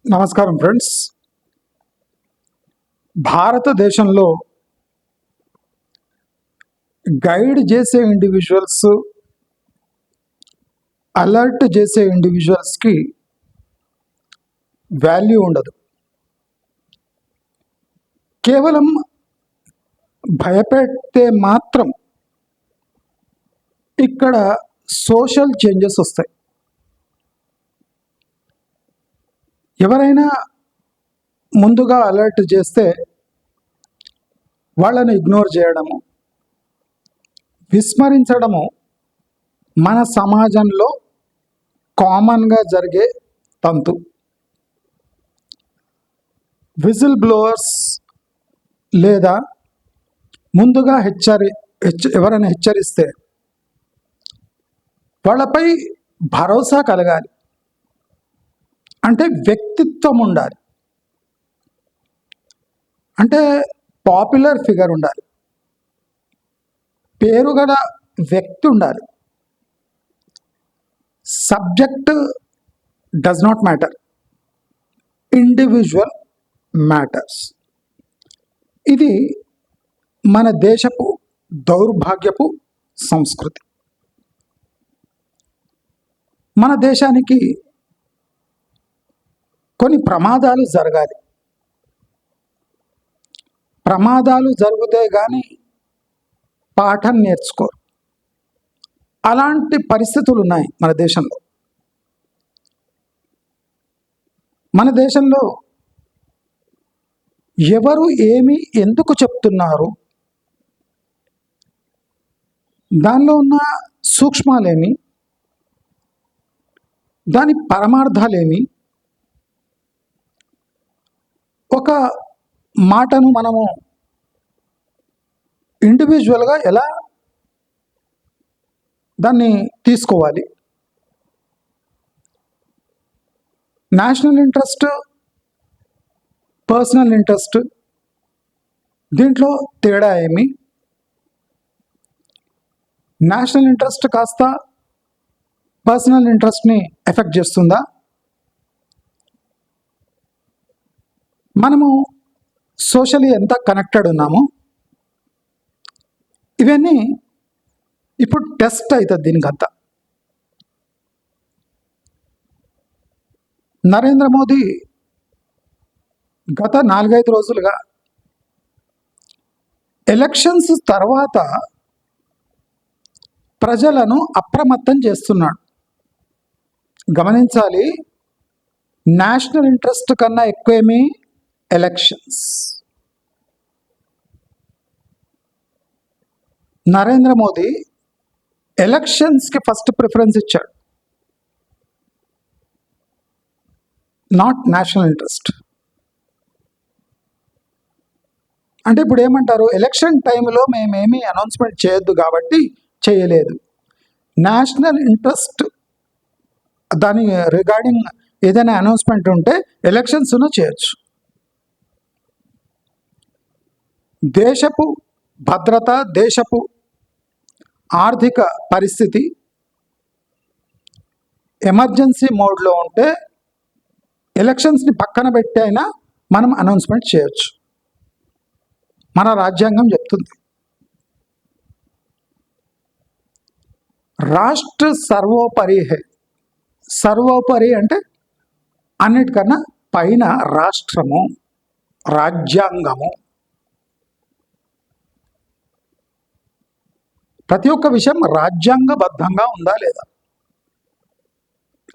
నమస్కారం ఫ్రెండ్స్. భారతదేశంలో గైడ్ చేసే ఇండివిజువల్స్, అలర్ట్ చేసే ఇండివిజువల్స్కి వాల్యూ ఉండదు. కేవలం భయపెడితే మాత్రం ఇక్కడ సోషల్ చేంజెస్ వస్తాయి. ఎవరైనా ముందుగా అలర్ట్ చేస్తే వాళ్ళని ఇగ్నోర్ చేయడము, విస్మరించడము మన సమాజంలో కామన్గా జరిగే తంతు. విజిల్ బ్లోవర్స్ లేదా ముందుగా ఎవరైనా హెచ్చరిస్తే వాళ్ళపై భరోసా కలగాలి. అంటే వ్యక్తిత్వం ఉండాలి, అంటే పాపులర్ ఫిగర్ ఉండాలి, పేరు గల వ్యక్తి ఉండాలి. Subject does not matter, individual matters. ఇది మన దేశపు దౌర్భాగ్యపు సంస్కృతి. మన దేశానికి కొన్ని ప్రమాదాలు జరగాలి. ప్రమాదాలు జరిగితే కానీ పాఠం నేర్చుకోరు. అలాంటి పరిస్థితులు ఉన్నాయి మన దేశంలో. మన దేశంలో ఎవరు ఏమి ఎందుకు చెప్తున్నారు, దానిలో ఉన్న సూక్ష్మాలేమి, దాని పరమార్థాలేమి, ఒక మాటను మనము ఇండివిజువల్గా ఎలా దాన్ని తీసుకోవాలి, నేషనల్ ఇంట్రెస్ట్, పర్సనల్ ఇంట్రెస్ట్, దీంట్లో తేడా ఏమి, నేషనల్ ఇంట్రెస్ట్ కాస్త పర్సనల్ ఇంట్రెస్ట్ని ఎఫెక్ట్ చేస్తుందా, మనము సోషల్లీ ఎంత కనెక్టెడ్ ఉన్నామో, ఇవన్నీ ఇప్పుడు టెస్ట్ అవుతుంది దీనికంతా. నరేంద్ర మోదీ గత 4-5 రోజులుగా ఎలక్షన్స్ తర్వాత ప్రజలను అప్రమత్తం చేస్తున్నాడు. గమనించాలి, నేషనల్ ఇంట్రెస్ట్ కన్నా ఎక్కువేమీ ఎలక్షన్స్. నరేంద్ర మోదీ ఎలక్షన్స్కి ఫస్ట్ ప్రిఫరెన్స్ ఇచ్చాడు, నాట్ నేషనల్ ఇంట్రెస్ట్. అంటే ఇప్పుడు ఏమంటారు, ఎలక్షన్ టైంలో మేమేమీ అనౌన్స్మెంట్ చేయొద్దు కాబట్టి చేయలేదు. నేషనల్ ఇంట్రెస్ట్ దాని రిగార్డింగ్ ఏదైనా అనౌన్స్మెంట్ ఉంటే ఎలక్షన్స్ను చేయొచ్చు. దేశపు భద్రత, దేశపు ఆర్థిక పరిస్థితి ఎమర్జెన్సీ మోడ్లో ఉంటే ఎలక్షన్స్ని పక్కన పెట్టి అయినా మనం అనౌన్స్మెంట్ చేయొచ్చు. మన రాజ్యాంగం చెప్తుంది. రాష్ట్ర సర్వోపరి హై. సర్వోపరి అంటే అన్నిటికన్నా పైన రాష్ట్రము, రాజ్యాంగము. ప్రతి ఒక్క విషయం రాజ్యాంగబద్ధంగా ఉందా లేదా,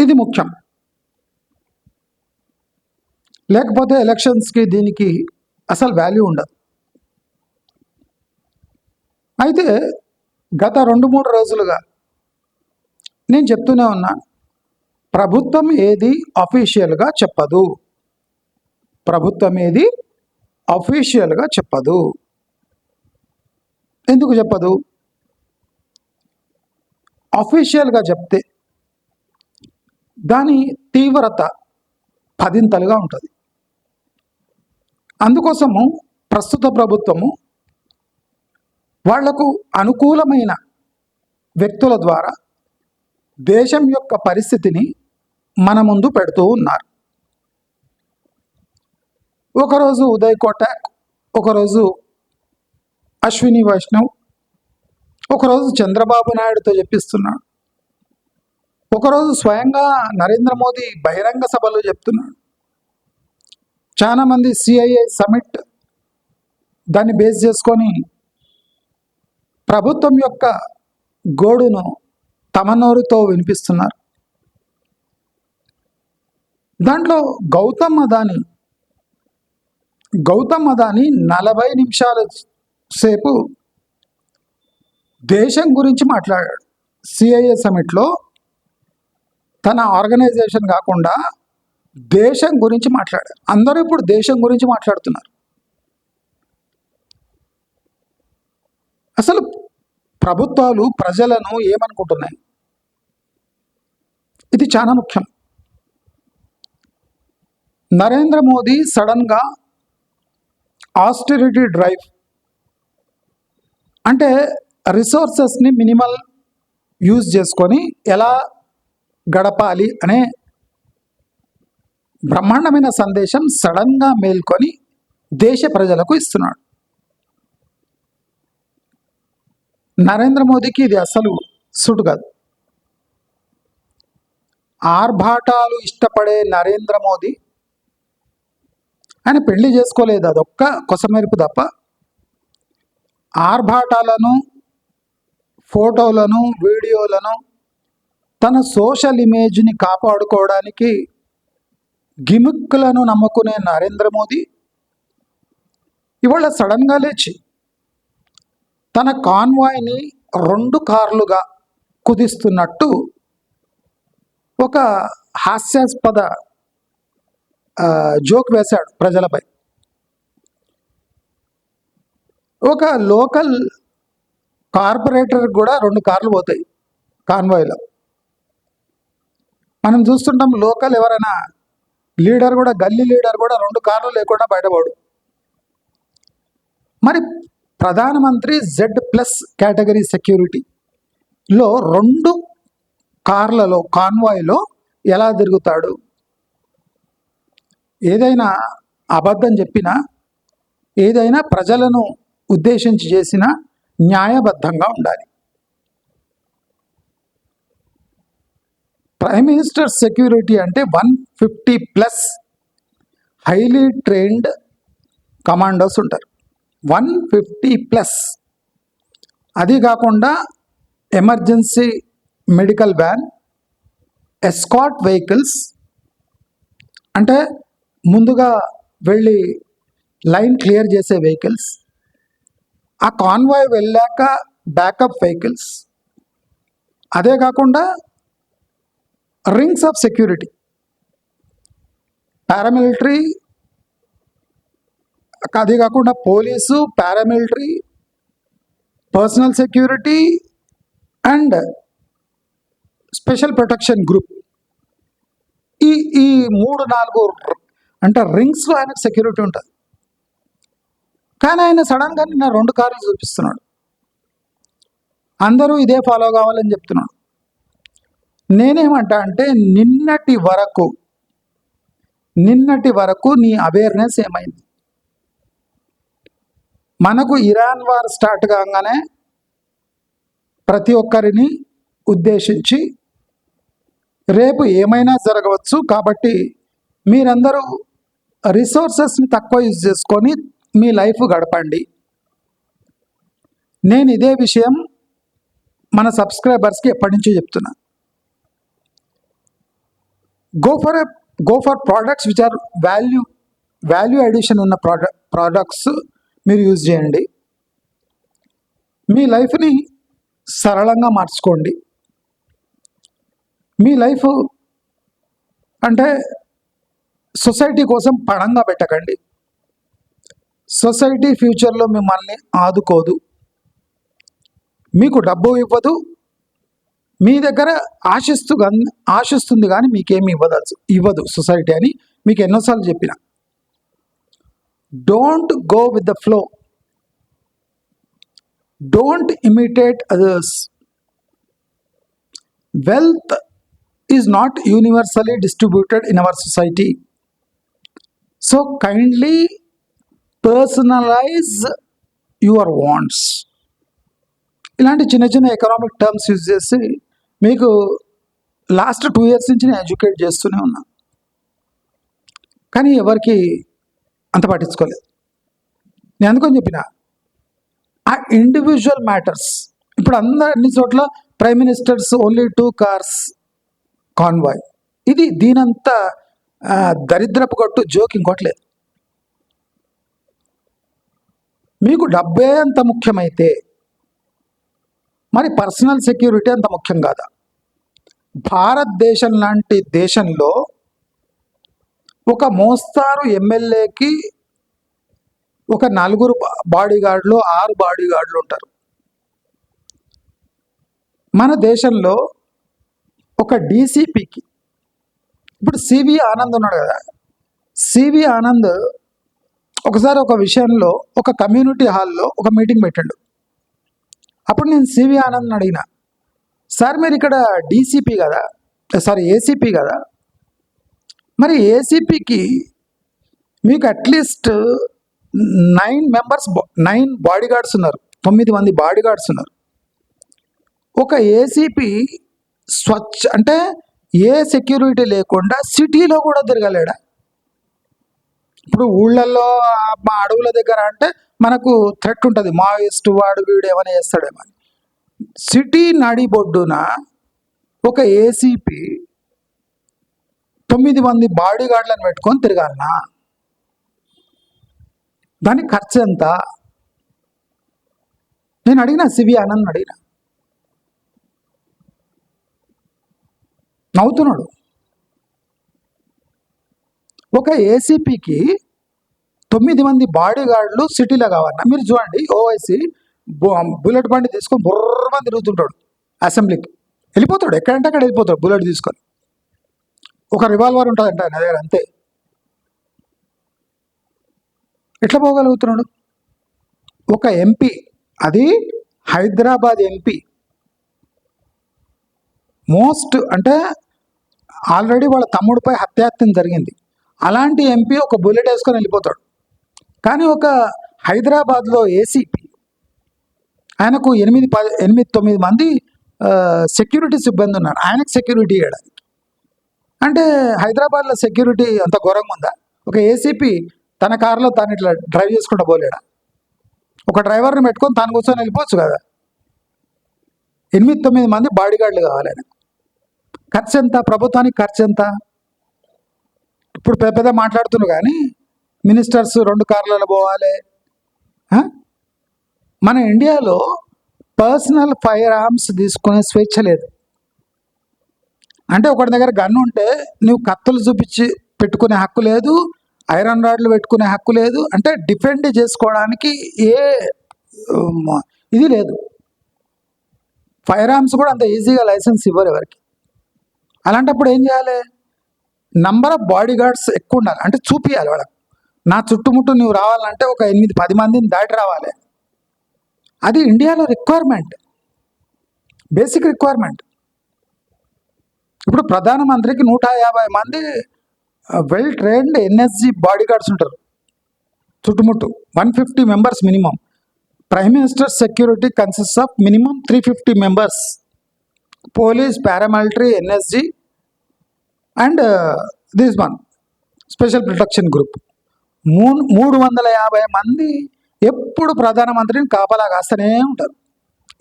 ఇది ముఖ్యం. లేకపోతే ఎలక్షన్స్కి దీనికి అసలు వాల్యూ ఉండదు. అయితే గత 2-3 రోజులుగా నేను చెప్తూనే ఉన్నాను, ప్రభుత్వం ఏది అఫీషియల్గా చెప్పదు, ప్రభుత్వం ఏది అఫీషియల్గా చెప్పదు. ఎందుకు చెప్పదు? అఫీషియల్గా చెప్తే దాని తీవ్రత 10 ఉంటుంది. అందుకోసము ప్రస్తుత ప్రభుత్వము వాళ్లకు అనుకూలమైన వ్యక్తుల ద్వారా దేశం యొక్క పరిస్థితిని మన ముందు పెడుతూ ఉన్నారు. ఒకరోజు ఉదయ్ కోటక్, ఒకరోజు అశ్విని వైష్ణవ్, ఒకరోజు చంద్రబాబు నాయుడుతో చెప్పిస్తున్నాడు, ఒకరోజు స్వయంగా నరేంద్ర మోదీ బహిరంగ సభలో చెప్తున్నాడు. చాలామంది సిఐఏ సమిట్ దాన్ని బేస్ చేసుకొని ప్రభుత్వం యొక్క గోడును తమ నోరుతో వినిపిస్తున్నారు. దాంట్లో గౌతమ్ అదానీ 40 నిమిషాల సేపు దేశం గురించి మాట్లాడాడు. సిఐఏ సమిట్లో తన ఆర్గనైజేషన్ కాకుండా దేశం గురించి మాట్లాడారు. అందరూ ఇప్పుడు దేశం గురించి మాట్లాడుతున్నారు. అసలు ప్రభుత్వాలు ప్రజలను ఏమనుకుంటున్నాయి, ఇది చాలా ముఖ్యం. నరేంద్ర మోదీ సడన్గా ఆస్టెరిటీ డ్రైవ్ అంటే రిసోర్సెస్ని మినిమల్ యూజ్ చేసుకొని ఎలా గడపాలి అనే బ్రహ్మాండమైన సందేశం సడన్గా మేల్కొని దేశ ప్రజలకు ఇస్తున్నాడు. నరేంద్ర మోదీకి ఇది అసలు సూటు కాదు. ఆర్భాటాలు ఇష్టపడే నరేంద్ర మోదీ ఆయన పెళ్లి చేసుకోలేదు, అదొక్క కొసమెరుపు తప్ప. ఆర్భాటాలను, ఫోటోలను, వీడియోలను తన సోషల్ ఇమేజ్ని కాపాడుకోవడానికి గిమిక్కులను నమ్ముకునే నరేంద్ర మోదీ ఇవాళ సడన్గా లేచి తన కాన్వాయ్ని 2 కార్లుగా కుదిస్తున్నట్టు ఒక హాస్యాస్పద జోక్ వేశాడు ప్రజలపై. ఒక లోకల్ కార్పొరేటర్ కూడా 2 కార్లు పోతాయి కాన్వాయ్లో. మనం చూస్తుంటాం, లోకల్ ఎవరైనా లీడర్ కూడా, గల్లీ లీడర్ కూడా 2 కార్లు లేకుండా బయటపడు. మరి ప్రధానమంత్రి Z+ కేటగిరీ సెక్యూరిటీలో 2 కార్లలో కాన్వాయ్లో ఎలా తిరుగుతాడు? ఏదైనా అబద్ధం చెప్పినా, ఏదైనా ప్రజలను ఉద్దేశించి చేసినా న్యాయబద్ధంగా ఉండాలి. ప్రైమ్ మినిస్టర్ సెక్యూరిటీ అంటే 150+ హైలీ ట్రైన్డ్ కమాండోస్ ఉంటారు. 150+. అది కాకుండా emergency medical van, escort vehicles అంటే ముందుగా వెళ్ళి లైన్ క్లియర్ చేసే వెహికల్స్, ఆ కాన్వాయ్ వెళ్ళాక బ్యాకప్ వెహికల్స్, అదే కాకుండా రింగ్స్ ఆఫ్ సెక్యూరిటీ, పారామిలిటరీ, అది కాకుండా police, paramilitary, personal security and special protection group. ఈ 3-4 అంటే రింగ్స్లో ఆయనకు సెక్యూరిటీ ఉంటుంది. కానీ ఆయన సడన్గా నిన్న 2 కార్లు చూపిస్తున్నాడు. అందరూ ఇదే ఫాలో కావాలని చెప్తున్నాడు. నేనేమంటా అంటే నిన్నటి వరకు నీ అవేర్నెస్ ఏమైంది? మనకు ఇరాన్ వార్ స్టార్ట్ కాగానే ప్రతి ఒక్కరిని ఉద్దేశించి రేపు ఏమైనా జరగవచ్చు, కాబట్టి మీరందరూ రిసోర్సెస్ని తక్కువ యూజ్ చేసుకొని మీ లైఫ్ గడపండి. నేను ఇదే విషయం మన సబ్స్క్రైబర్స్కి ఎప్పటి నుంచో చెప్తున్నా. Go for products which are value addition ఉన్న ప్రోడక్ట్స్ మీరు యూజ్ చేయండి. మీ లైఫ్ని సరళంగా మార్చుకోండి. మీ లైఫ్ అంటే సొసైటీ కోసం పణంగా పెట్టకండి. సొసైటీ ఫ్యూచర్లో మిమ్మల్ని ఆదుకోదు, మీకు డబ్బు ఇవ్వదు, మీ దగ్గర ఆశిస్తుంది కానీ మీకేమి ఇవ్వదు సొసైటీ అని మీకు ఎన్నోసార్లు చెప్పిన. Don't go with the flow, don't imitate others. Wealth is not universally distributed in our society. So kindly personalise your wants. ఇలాంటి చిన్న చిన్న ఎకనామిక్ టర్మ్స్ యూజ్ చేసి మీకు లాస్ట్ 2 years నుంచి నేను ఎడ్యుకేట్ చేస్తూనే ఉన్నా, కానీ ఎవరికి అంత పట్టించుకోలేదు. నేను అందుకని చెప్పిన ఆ ఇండివిజువల్ మ్యాటర్స్. ఇప్పుడు అన్ని చోట్ల prime ministers only 2 cars convoy. ఇది దీనంత దరిద్రపు కొట్టు జోక్ ఇంకోట్లేదు. మీకు డబ్బే అంత ముఖ్యమైతే మరి పర్సనల్ సెక్యూరిటీ అంత ముఖ్యం కాదా? భారతదేశం లాంటి దేశంలో ఒక మోస్తారు ఎమ్మెల్యేకి ఒక 4 బాడీగార్డులు 6 బాడీగార్డులు ఉంటారు. మన దేశంలో ఒక డీసీపీకి, ఇప్పుడు సివి ఆనంద్ ఉన్నాడు కదా, సివి ఆనంద్ ఒకసారి ఒక విషయంలో ఒక కమ్యూనిటీ హాల్లో ఒక మీటింగ్ పెట్టాడు. అప్పుడు నేను సివి ఆనంద్ని అడిగిన, సార్ మీరు ఇక్కడ డీసీపీ కదా, ఏసీపీ కదా, మరి ఏసీపీకి మీకు అట్లీస్ట్ 9 బాడీగార్డ్స్ ఉన్నారు, 9 మంది బాడీగార్డ్స్ ఉన్నారు. ఒక ఏసీపీ అంటే ఏ సెక్యూరిటీ లేకుండా సిటీలో కూడా తిరగలేడా? ఇప్పుడు ఊళ్ళల్లో మా అడవుల దగ్గర అంటే మనకు థ్రెట్ ఉంటుంది, మావోయిస్ట్ వాడు వీడు ఏమైనా చేస్తాడేమో. సిటీ నడిబొడ్డున ఒక ఏసీపీ 9 మంది బాడీగార్డులను పెట్టుకొని తిరగాలనా? దానికి ఖర్చు ఎంత? నేను అడిగిన సివి ఆనంద్ అడిగిన, నవ్వుతున్నాడు. ఒక ఏసీపీకి 9 మంది బాడీగార్డులు సిటీలో కావాలన్నా? మీరు చూడండి, ఓవైసీ బుల్లెట్ బండి తీసుకొని బుర్రమని తిరుగుతుంటాడు, అసెంబ్లీకి వెళ్ళిపోతాడు, ఎక్కడంటే అక్కడ వెళ్ళిపోతాడు బుల్లెట్ తీసుకొని. ఒక రివాల్వర్ ఉంటుందంట ఆయన దగ్గర, అంతే. ఎట్లా పోగలుగుతున్నాడు? ఒక ఎంపీ, అది హైదరాబాద్ ఎంపీ, అంటే ఆల్రెడీ వాళ్ళ తమ్ముడిపై హత్యాయత్నం జరిగింది, అలాంటి ఎంపీ ఒక బుల్లెట్ వేసుకొని వెళ్ళిపోతాడు. కానీ ఒక హైదరాబాద్లో ఏసీపీ, ఆయనకు 8-9 మంది సెక్యూరిటీ సిబ్బంది ఉన్నారు, ఆయనకు సెక్యూరిటీ ఇవ్వడానికి. అంటే హైదరాబాద్లో సెక్యూరిటీ అంత ఘోరంగా ఉందా? ఒక ఏసీపీ తన కారులో తాను ఇట్లా డ్రైవ్ చేసుకుంటూ పోలేడా? ఒక డ్రైవర్ని పెట్టుకొని తాను కూర్చొని వెళ్ళిపోవచ్చు కదా. 8-9 మంది బాడీగార్డులు కావాలి ఆయనకు. ఖర్చు ఎంత? ప్రభుత్వానికి ఖర్చు ఎంత? ఇప్పుడు పెద్ద మాట్లాడుతున్నారు కానీ మినిస్టర్స్ 2 కార్లలో పోవాలి. మన ఇండియాలో పర్సనల్ ఫైర్ ఆర్మ్స్ తీసుకునే స్వేచ్ఛ లేదు. అంటే ఒకటి దగ్గర గన్ను ఉంటే నువ్వు కత్తులు చూపించి పెట్టుకునే హక్కు లేదు, ఐరన్ రాడ్లు పెట్టుకునే హక్కు లేదు, అంటే డిఫెండ్ చేసుకోవడానికి ఏ ఇది లేదు. ఫైర్ ఆర్మ్స్ కూడా అంత ఈజీగా లైసెన్స్ ఇవ్వరు ఎవరికి. అలాంటప్పుడు ఏం చేయాలి? నంబర్ ఆఫ్ బాడీగార్డ్స్ ఎక్కువ ఉండాలి, అంటే చూపించాలి వాళ్ళకి, నా చుట్టుముట్టు నువ్వు రావాలంటే ఒక 8-10 మందిని దాటి రావాలి. అది ఇండియాలో రిక్వైర్మెంట్, బేసిక్ రిక్వైర్మెంట్. ఇప్పుడు ప్రధానమంత్రికి 150 మంది వెల్ ట్రైన్డ్ ఎన్ఎస్జి బాడీగార్డ్స్ ఉంటారు చుట్టుముట్టు, 150 members minimum. Prime minister security consist of minimum 350 members, police, paramilitary, NSG and this one special protection group. 350 మంది ఎప్పుడు ప్రధానమంత్రిని కాపలా కాస్తూనే ఉంటారు,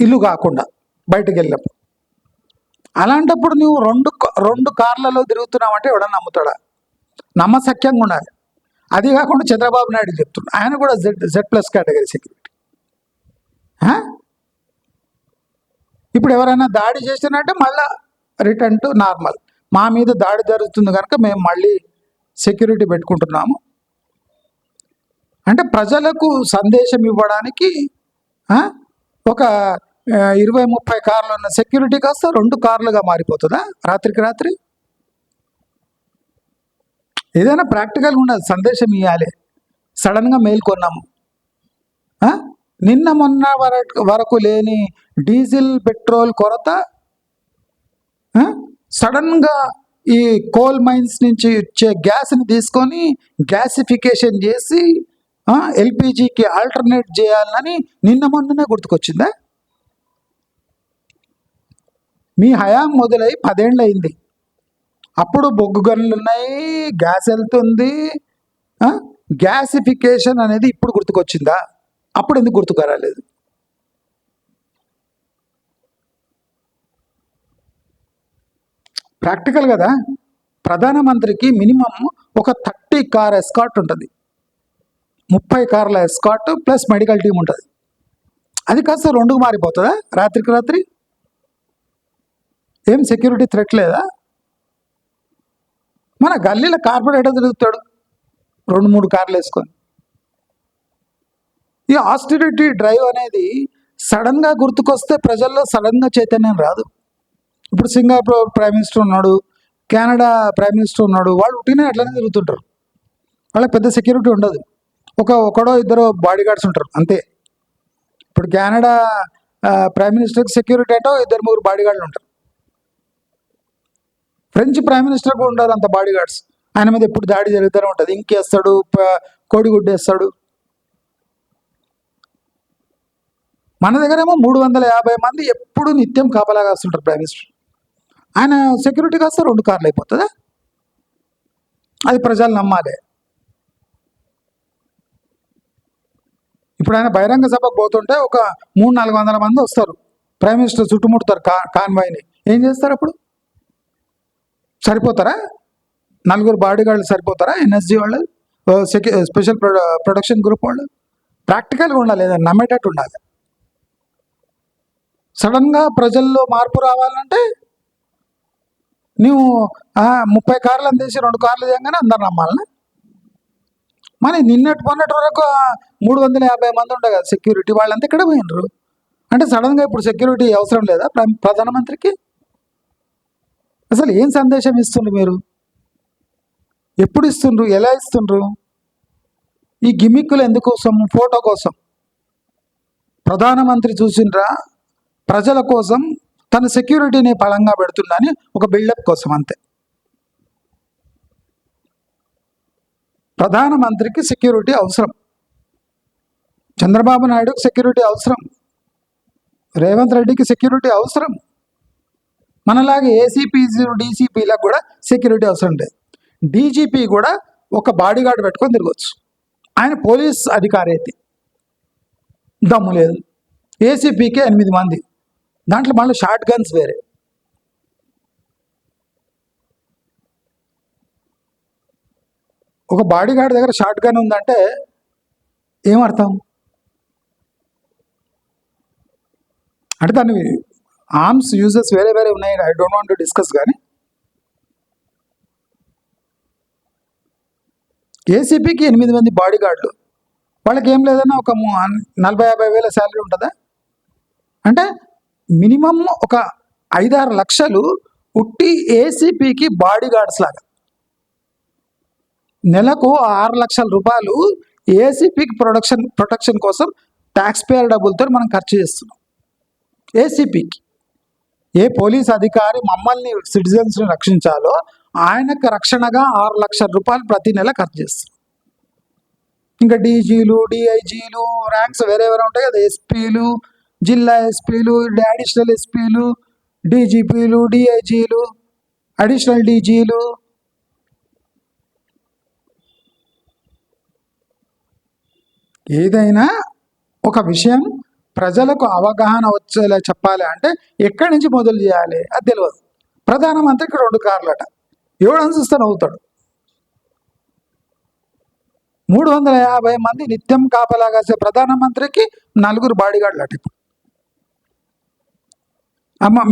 ఇల్లు కాకుండా బయటకు వెళ్ళినప్పుడు. అలాంటప్పుడు నువ్వు 2 కార్లలో తిరుగుతున్నావంటే ఎవడన్నా నమ్ముతాడా? నమ్మశక్యంగా ఉండాలి. అది కాకుండా చంద్రబాబు నాయుడు చెప్తున్నాడు, ఆయన కూడా Z+ కేటగిరీ సెక్యూరిటీ. ఇప్పుడు ఎవరైనా దాడి చేసినట్టే మళ్ళా రిటర్న్ టు నార్మల్. మా మీద దాడి జరుగుతుంది కనుక మేము మళ్ళీ సెక్యూరిటీ పెట్టుకుంటున్నాము. అంటే ప్రజలకు సందేశం ఇవ్వడానికి ఒక 20-30 కార్లు ఉన్న సెక్యూరిటీ కాస్త 2 కార్లుగా మారిపోతుందా రాత్రికి రాత్రి? ఏదైనా ప్రాక్టికల్గా ఉండదు, సందేశం ఇవ్వాలి. సడన్గా మేల్కొన్నాము. నిన్న మొన్న వరకు లేని డీజిల్ పెట్రోల్ కొరత సడన్గా ఈ కోల్ మైన్స్ నుంచి వచ్చే గ్యాస్ని తీసుకొని గ్యాసిఫికేషన్ చేసి ఎల్పిజికి ఆల్టర్నేట్ చేయాలని నిన్న మొన్ననే గుర్తుకొచ్చిందా? మీ హయాం మొదలై 10 ఏళ్ళు అయింది. అప్పుడు బొగ్గు గనులు ఉన్నాయి, గ్యాస్ వెళ్తుంది. గ్యాసిఫికేషన్ అనేది ఇప్పుడు గుర్తుకొచ్చిందా? అప్పుడు ఎందుకు గుర్తుకు రాలేదు? ప్రాక్టికల్ కదా. ప్రధానమంత్రికి మినిమం ఒక 30 కార్ ఎస్కాట్ ఉంటుంది, 30 కార్ల ఎస్కాట్ ప్లస్ మెడికల్ టీం ఉంటుంది. అది కాస్త 2కు మారిపోతుందా రాత్రికి రాత్రి? ఏం సెక్యూరిటీ థ్రెట్ లేదా? మన గల్లీలో కార్పొరేటర్ తిరుగుతాడు 2-3 కార్లు వేసుకొని. ఈ ఆస్టిరిటీ డ్రైవ్ అనేది సడన్గా గుర్తుకొస్తే ప్రజల్లో సడన్గా చైతన్యం రాదు. ఇప్పుడు సింగపూర్ ప్రైమ్ మినిస్టర్ ఉన్నాడు, కెనడా ప్రైమ్ మినిస్టర్ ఉన్నాడు, వాళ్ళు ఉట్టినే అట్లనే తిరుగుతుంటారు. వాళ్ళకి పెద్ద సెక్యూరిటీ ఉండదు, ఒకడో ఇద్దరు బాడీ గార్డ్స్ ఉంటారు అంతే. ఇప్పుడు కెనడా ప్రైమ్ మినిస్టర్కి సెక్యూరిటీ అంటే 2-3 బాడీ గార్డులు ఉంటారు. ఫ్రెంచ్ ప్రైమ్ మినిస్టర్ కూడా ఉండరు అంత బాడీ గార్డ్స్. ఆయన మీద ఎప్పుడు దాడి జరుగుతూనే ఉంటుంది, ఇంకేస్తాడు, కోడిగుడ్డు వేస్తాడు. మన దగ్గరేమో 350 మంది ఎప్పుడు నిత్యం కాపలాగా వస్తుంటారు ప్రైమ్ మినిస్టర్. ఆయన సెక్యూరిటీ కాస్త 2 కార్లు అయిపోతుందా? అది ప్రజలు నమ్మాలి. ఇప్పుడు ఆయన బహిరంగ సభకు పోతుంటే ఒక 300-400 మంది వస్తారు, ప్రైమ్ మినిస్టర్ చుట్టుముడతారు కాన్వాయ్ని. ఏం చేస్తారు అప్పుడు? సరిపోతారా? 4 బాడీ గార్డులు సరిపోతారా? ఎన్ఎస్జీ వాళ్ళు, స్పెషల్ ప్రొడక్షన్ గ్రూప్ వాళ్ళు. ప్రాక్టికల్గా ఉండాలి, ఏదైనా నమ్మేటట్టు ఉండాలి. సడన్గా ప్రజల్లో మార్పు రావాలంటే నువ్వు 30 కార్లు అందేసి 2 కార్లు చేయగానే అందరు నమ్మాలనా? మరి మొన్నటి వరకు 350 మంది ఉండే కదా సెక్యూరిటీ, వాళ్ళంతా ఎక్కడ పోయినరు? అంటే సడన్గా ఇప్పుడు సెక్యూరిటీ అవసరం లేదా ప్రధానమంత్రికి? అసలు ఏం సందేశం ఇస్తుండ్రు మీరు? ఎప్పుడు ఇస్తుండ్రు? ఎలా ఇస్తుండ్రు? ఈ గిమిక్కులు ఎందుకోసం? ఫోటో కోసం. ప్రధానమంత్రి చూసిండ్రా ప్రజల కోసం తన సెక్యూరిటీని బలంగా పెడుతుందని ఒక బిల్డప్ కోసం అంతే. ప్రధానమంత్రికి సెక్యూరిటీ అవసరం, చంద్రబాబు నాయుడుకి సెక్యూరిటీ అవసరం, రేవంత్ రెడ్డికి సెక్యూరిటీ అవసరం. మనలాగే ఏసీపీలు డీసీపీలకు కూడా సెక్యూరిటీ అవసరం లేదు. డీజీపీ కూడా ఒక బాడీ గార్డ్ పెట్టుకొని తిరగచ్చు, ఆయన పోలీస్ అధికారి అయితే దమ్ము లేదు. ఏసీపీకి 8 మంది, దాంట్లో మళ్ళీ షార్ట్ గన్స్ వేరే. ఒక బాడీ గార్డ్ దగ్గర షార్ట్ గన్ ఉందంటే ఏమర్థం? అంటే దాన్ని ఆర్మ్స్ యూజెస్ వేరే వేరే ఉన్నాయి, I don't want to discuss. కానీ ఏసీపీకి 8 మంది బాడీ గార్డులు, వాళ్ళకి ఏం లేదన్నా ఒక 40-50 వేల శాలరీ ఉంటుందా? అంటే మినిమం ఒక 5-6 లక్షలు ఉట్టి ఏసీపీకి బాడీ గార్డ్స్ లాగా. నెలకు 6 లక్షల రూపాయలు ఏసీపీకి ప్రొటెక్షన్ కోసం ట్యాక్స్ పేయర్ డబ్బులతో మనం ఖర్చు చేస్తున్నాం. ఏసీపీకి, ఏ పోలీస్ అధికారి మమ్మల్ని సిటిజన్స్ని రక్షించాలో ఆయనకు రక్షణగా 6 లక్షల రూపాయలు ప్రతి నెల ఖర్చు చేస్తారు. ఇంకా డీజీలు, డిఐజీలు, ర్యాంక్స్ వేరే వేరే ఉంటాయి కదా, ఎస్పీలు, జిల్లా ఎస్పీలు, అడిషనల్ ఎస్పీలు, డీజీపీలు, డిఐజీలు, అడిషనల్ డీజీలు. ఏదైనా ఒక విషయం ప్రజలకు అవగాహన వచ్చేలా చెప్పాలి అంటే ఎక్కడి నుంచి మొదలు చేయాలి అది తెలియదు. ప్రధానమంత్రికి 2 కార్లట, ఎవడని చూస్తే నవ్వుతాడు. 350 మంది నిత్యం కాపలాగాసే ప్రధానమంత్రికి 4 బాడీ గార్డులు అట. ఇప్పుడు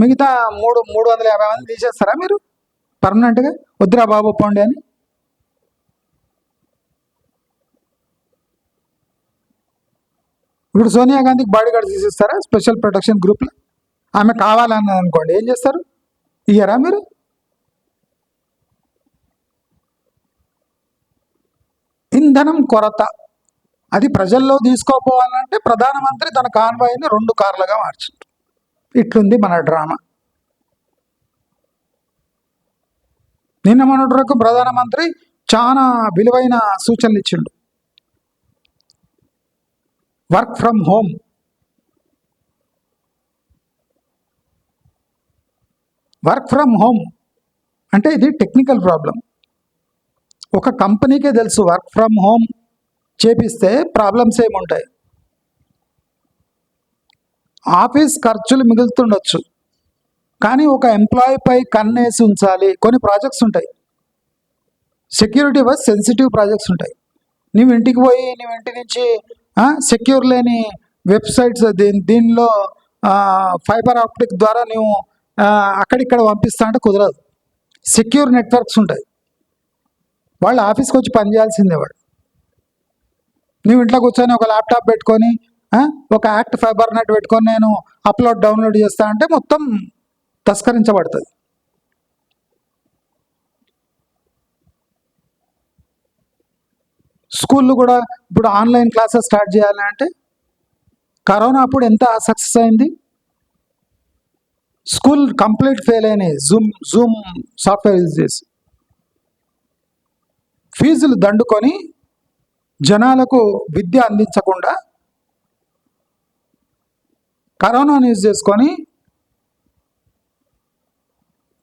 మిగతా 350 మంది తీసేస్తారా మీరు పర్మనెంట్గా? వద్దురా బాబు పోండి అని. ఇప్పుడు సోనియా గాంధీకి బాడీ గార్డ్ తీసేస్తారా స్పెషల్ ప్రొటెక్షన్ గ్రూప్లో? ఆమె కావాలన్నది అనుకోండి, ఏం చేస్తారు? ఇయ్యరా మీరు? ఇంధనం కొరత అది ప్రజల్లో తీసుకోపోవాలంటే ప్రధానమంత్రి తన కాన్వాయ్ని 2 కార్లుగా మార్చారు. ఇట్లుంది మన డ్రామా. నిన్న మొన్నటి వరకు ప్రధానమంత్రి చాలా విలువైన సూచనలు ఇచ్చిండు. Work from home. Work from home అంటే ఇది టెక్నికల్ ప్రాబ్లం. ఒక కంపెనీకే తెలుసు వర్క్ ఫ్రమ్ హోమ్ చేపిస్తే ప్రాబ్లమ్స్ ఏముంటాయి. ఆఫీస్ ఖర్చులు మిగులుతుండొచ్చు, కానీ ఒక ఎంప్లాయీపై కన్నేసి ఉంచాలి. కొన్ని ప్రాజెక్ట్స్ ఉంటాయి, సెక్యూరిటీ వైజ్ సెన్సిటివ్ ప్రాజెక్ట్స్ ఉంటాయి. నువ్వు ఇంటికి పోయి నువ్వు ఇంటి నుంచి సెక్యూర్ లేని వెబ్సైట్స్ దీనిలో ఫైబర్ ఆప్టిక్ ద్వారా నువ్వు అక్కడిక్కడ పంపిస్తా అంటే కుదరదు. సెక్యూర్ నెట్వర్క్స్ ఉంటాయి, వాళ్ళు ఆఫీస్కి వచ్చి పని చేయాల్సిందే. వాడు నువ్వు ఇంట్లో కూర్చొని ఒక ల్యాప్టాప్ పెట్టుకొని ఒక యాక్ట్ ఫైబర్ నెట్ పెట్టుకొని నేను అప్లోడ్ డౌన్లోడ్ చేస్తా అంటే మొత్తం తస్కరించబడుతుంది. స్కూళ్ళు కూడా ఇప్పుడు ఆన్లైన్ క్లాసెస్ స్టార్ట్ చేయాలి అంటే కరోనా అప్పుడు ఎంత సక్సెస్ అయింది. స్కూల్ కంప్లీట్ ఫెయిల్ అయినాయి జూమ్ సాఫ్ట్వేర్ యూజ్ చేసి. ఫీజులు దండుకొని జనాలకు విద్య అందించకుండా కరోనాను యూజ్ చేసుకొని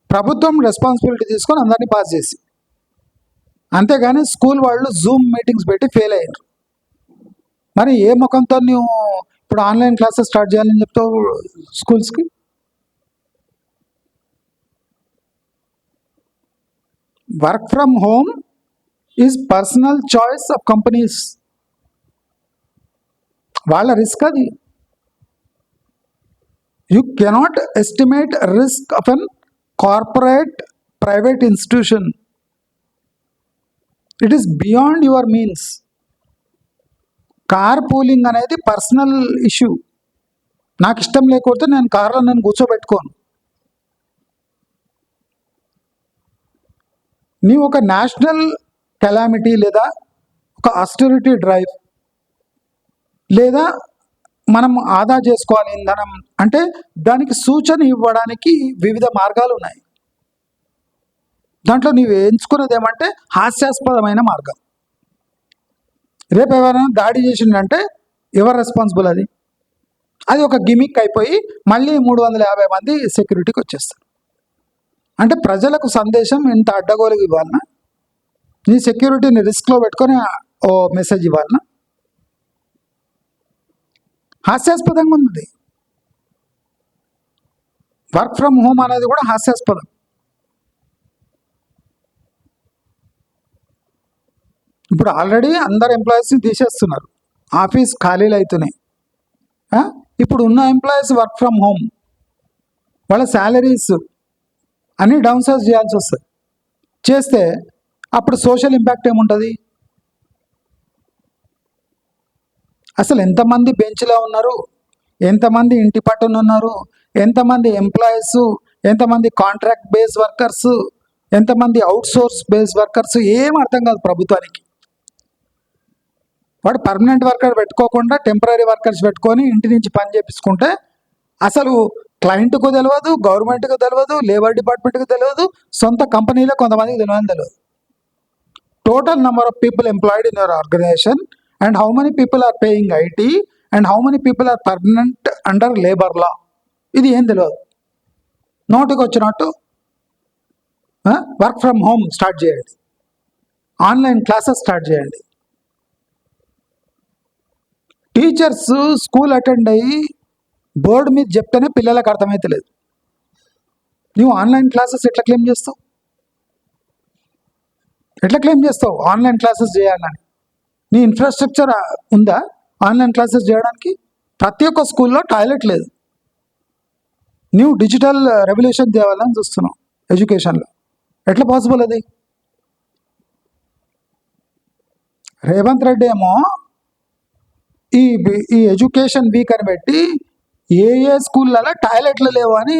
ప్రభుత్వం రెస్పాన్సిబిలిటీ తీసుకొని అందరినీ పాస్ చేసి, అంతేగాని స్కూల్ వాళ్ళు జూమ్ మీటింగ్స్ పెట్టి ఫెయిల్ అయ్యారు. మరి ఏ ముఖంతో నువ్వు ఇప్పుడు ఆన్లైన్ క్లాసెస్ స్టార్ట్ చేయాలని చెప్తావు స్కూల్స్కి? Work from home is personal choice of companies. వాళ్ళ రిస్క్ అది. You cannot estimate risk of an corporate private institution. It is beyond your means. Car pooling అనేది పర్సనల్ ఇష్యూ. నాకు ఇష్టం లేకపోతే నేను కార్లో నేను కూర్చోబెట్టుకోను. నీవు ఒక నేషనల్ కెలామిటీ లేదా ఒక ఆస్టరిటీ డ్రైవ్ లేదా మనం ఆదా చేసుకోవాలి ఇంధనం అంటే దానికి సూచన ఇవ్వడానికి వివిధ మార్గాలు ఉన్నాయి. దాంట్లో నీవు ఎంచుకున్నది ఏమంటే హాస్యాస్పదమైన మార్గం. రేపు ఎవరైనా దాడి చేసిందంటే ఎవరు రెస్పాన్సిబుల్? అది ఒక గిమిక్ అయిపోయి మళ్ళీ 350 మంది సెక్యూరిటీకి వచ్చేస్తారు. అంటే ప్రజలకు సందేశం ఇంత అడ్డగోలుగా ఇవ్వాలన్నా, నీ సెక్యూరిటీని రిస్క్లో పెట్టుకొని ఓ మెసేజ్ ఇవ్వాలన్నా? హాస్యాస్పదంగా ఉంది. వర్క్ ఫ్రమ్ హోమ్ అనేది కూడా హాస్యాస్పదం. ఇప్పుడు ఆల్రెడీ అందరు ఎంప్లాయీస్ని తీసేస్తున్నారు, ఆఫీస్ ఖాళీలు అవుతున్నాయి. ఇప్పుడు ఉన్న ఎంప్లాయీస్ వర్క్ ఫ్రమ్ హోమ్, వాళ్ళ శాలరీస్ అన్నీ డౌన్ సైజ్ చేయాల్సి వస్తుంది. చేస్తే అప్పుడు సోషల్ ఇంపాక్ట్ ఏముంటుంది? అసలు ఎంతమంది బెంచ్లో ఉన్నారు, ఎంతమంది ఇంటి పట్టున ఉన్నారు, ఎంతమంది ఎంప్లాయీస్, ఎంతమంది కాంట్రాక్ట్ బేస్ వర్కర్స్, ఎంతమంది అవుట్సోర్స్ బేస్ వర్కర్స్, ఏం అర్థం కాదు ప్రభుత్వానికి. వాడు పర్మనెంట్ వర్కర్ పెట్టుకోకుండా టెంపరీ వర్కర్స్ పెట్టుకొని ఇంటి నుంచి పని చేపించుకుంటే అసలు క్లయింట్కు తెలియదు, గవర్నమెంట్కు తెలియదు, లేబర్ డిపార్ట్మెంట్కి తెలియదు, సొంత కంపెనీలో కొంతమందికి తెలియదు. Total number of people employed in your organisation and how many people are paying IT and how many people are permanent under labor law. ఇది ఏం తెలియదు. నోటికి వచ్చినట్టు వర్క్ ఫ్రమ్ హోమ్ స్టార్ట్ చేయండి, ఆన్లైన్ క్లాసెస్ స్టార్ట్ చేయండి. Teachers school attend అయ్యి board మీద చెప్తేనే పిల్లలకు అర్థమైతలేదు. నువ్వు ఆన్లైన్ క్లాసెస్ ఎట్లా క్లెయిమ్ చేస్తావు? ఆన్లైన్ క్లాసెస్ చేయాలని నీ ఇన్ఫ్రాస్ట్రక్చర్ ఉందా ఆన్లైన్ క్లాసెస్ చేయడానికి? ప్రతి ఒక్క స్కూల్లో టాయిలెట్ లేదు. నువ్వు డిజిటల్ రెవల్యూషన్ తేవాలని చూస్తున్నావు ఎడ్యుకేషన్లో. ఎట్లా పాసిబుల్ అది? రేవంత్ రెడ్డి ఏమో ఈ ఎడ్యుకేషన్ వీక్ అని పెట్టి ఏ స్కూళ్ళలో టాయిలెట్లు లేవు అని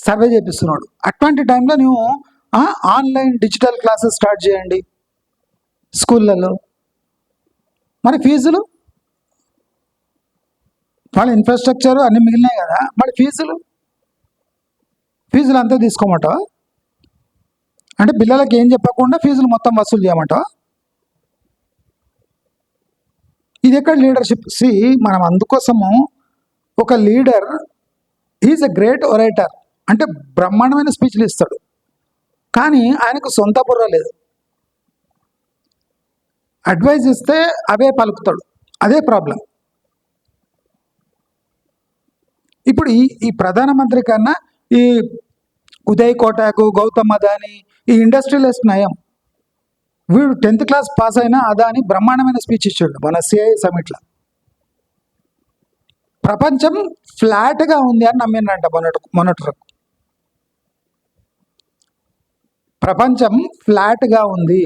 సర్వే చేపిస్తున్నాడు. అటువంటి టైంలో నువ్వు ఆన్లైన్ డిజిటల్ క్లాసెస్ స్టార్ట్ చేయండి స్కూళ్ళలో. మరి ఫీజులు, వాళ్ళ ఇన్ఫ్రాస్ట్రక్చర్ అన్నీ మిగిలినాయి కదా, మరి ఫీజులు అంతా తీసుకోమంటావా? అంటే పిల్లలకి ఏం చెప్పకుండా ఫీజులు మొత్తం వసూలు చేయమంటావా? ఇది ఎక్కడ లీడర్షిప్? మనం అందుకోసము ఒక leader is a great orator, అంటే బ్రహ్మాండమైన స్పీచ్లు ఇస్తాడు, కానీ ఆయనకు సొంత బుర్ర లేదు. అడ్వైజ్ ఇస్తే అవే పలుకుతాడు, అదే ప్రాబ్లం. ఇప్పుడు ఈ ప్రధానమంత్రి కన్నా ఈ ఉదయ్ కోటాకు, గౌతమ్ అదాని, ఈ ఇండస్ట్రియలిస్ట్ నయం. వీడు 10th క్లాస్ పాస్ అయినా అదాని బ్రహ్మాండమైన స్పీచ్ ఇచ్చాడు మన సిఐ సమిట్లో. ప్రపంచం ఫ్లాట్గా ఉంది అని నమ్మిందంట మొన్నటి వరకు. ప్రపంచం ఫ్లాట్గా ఉంది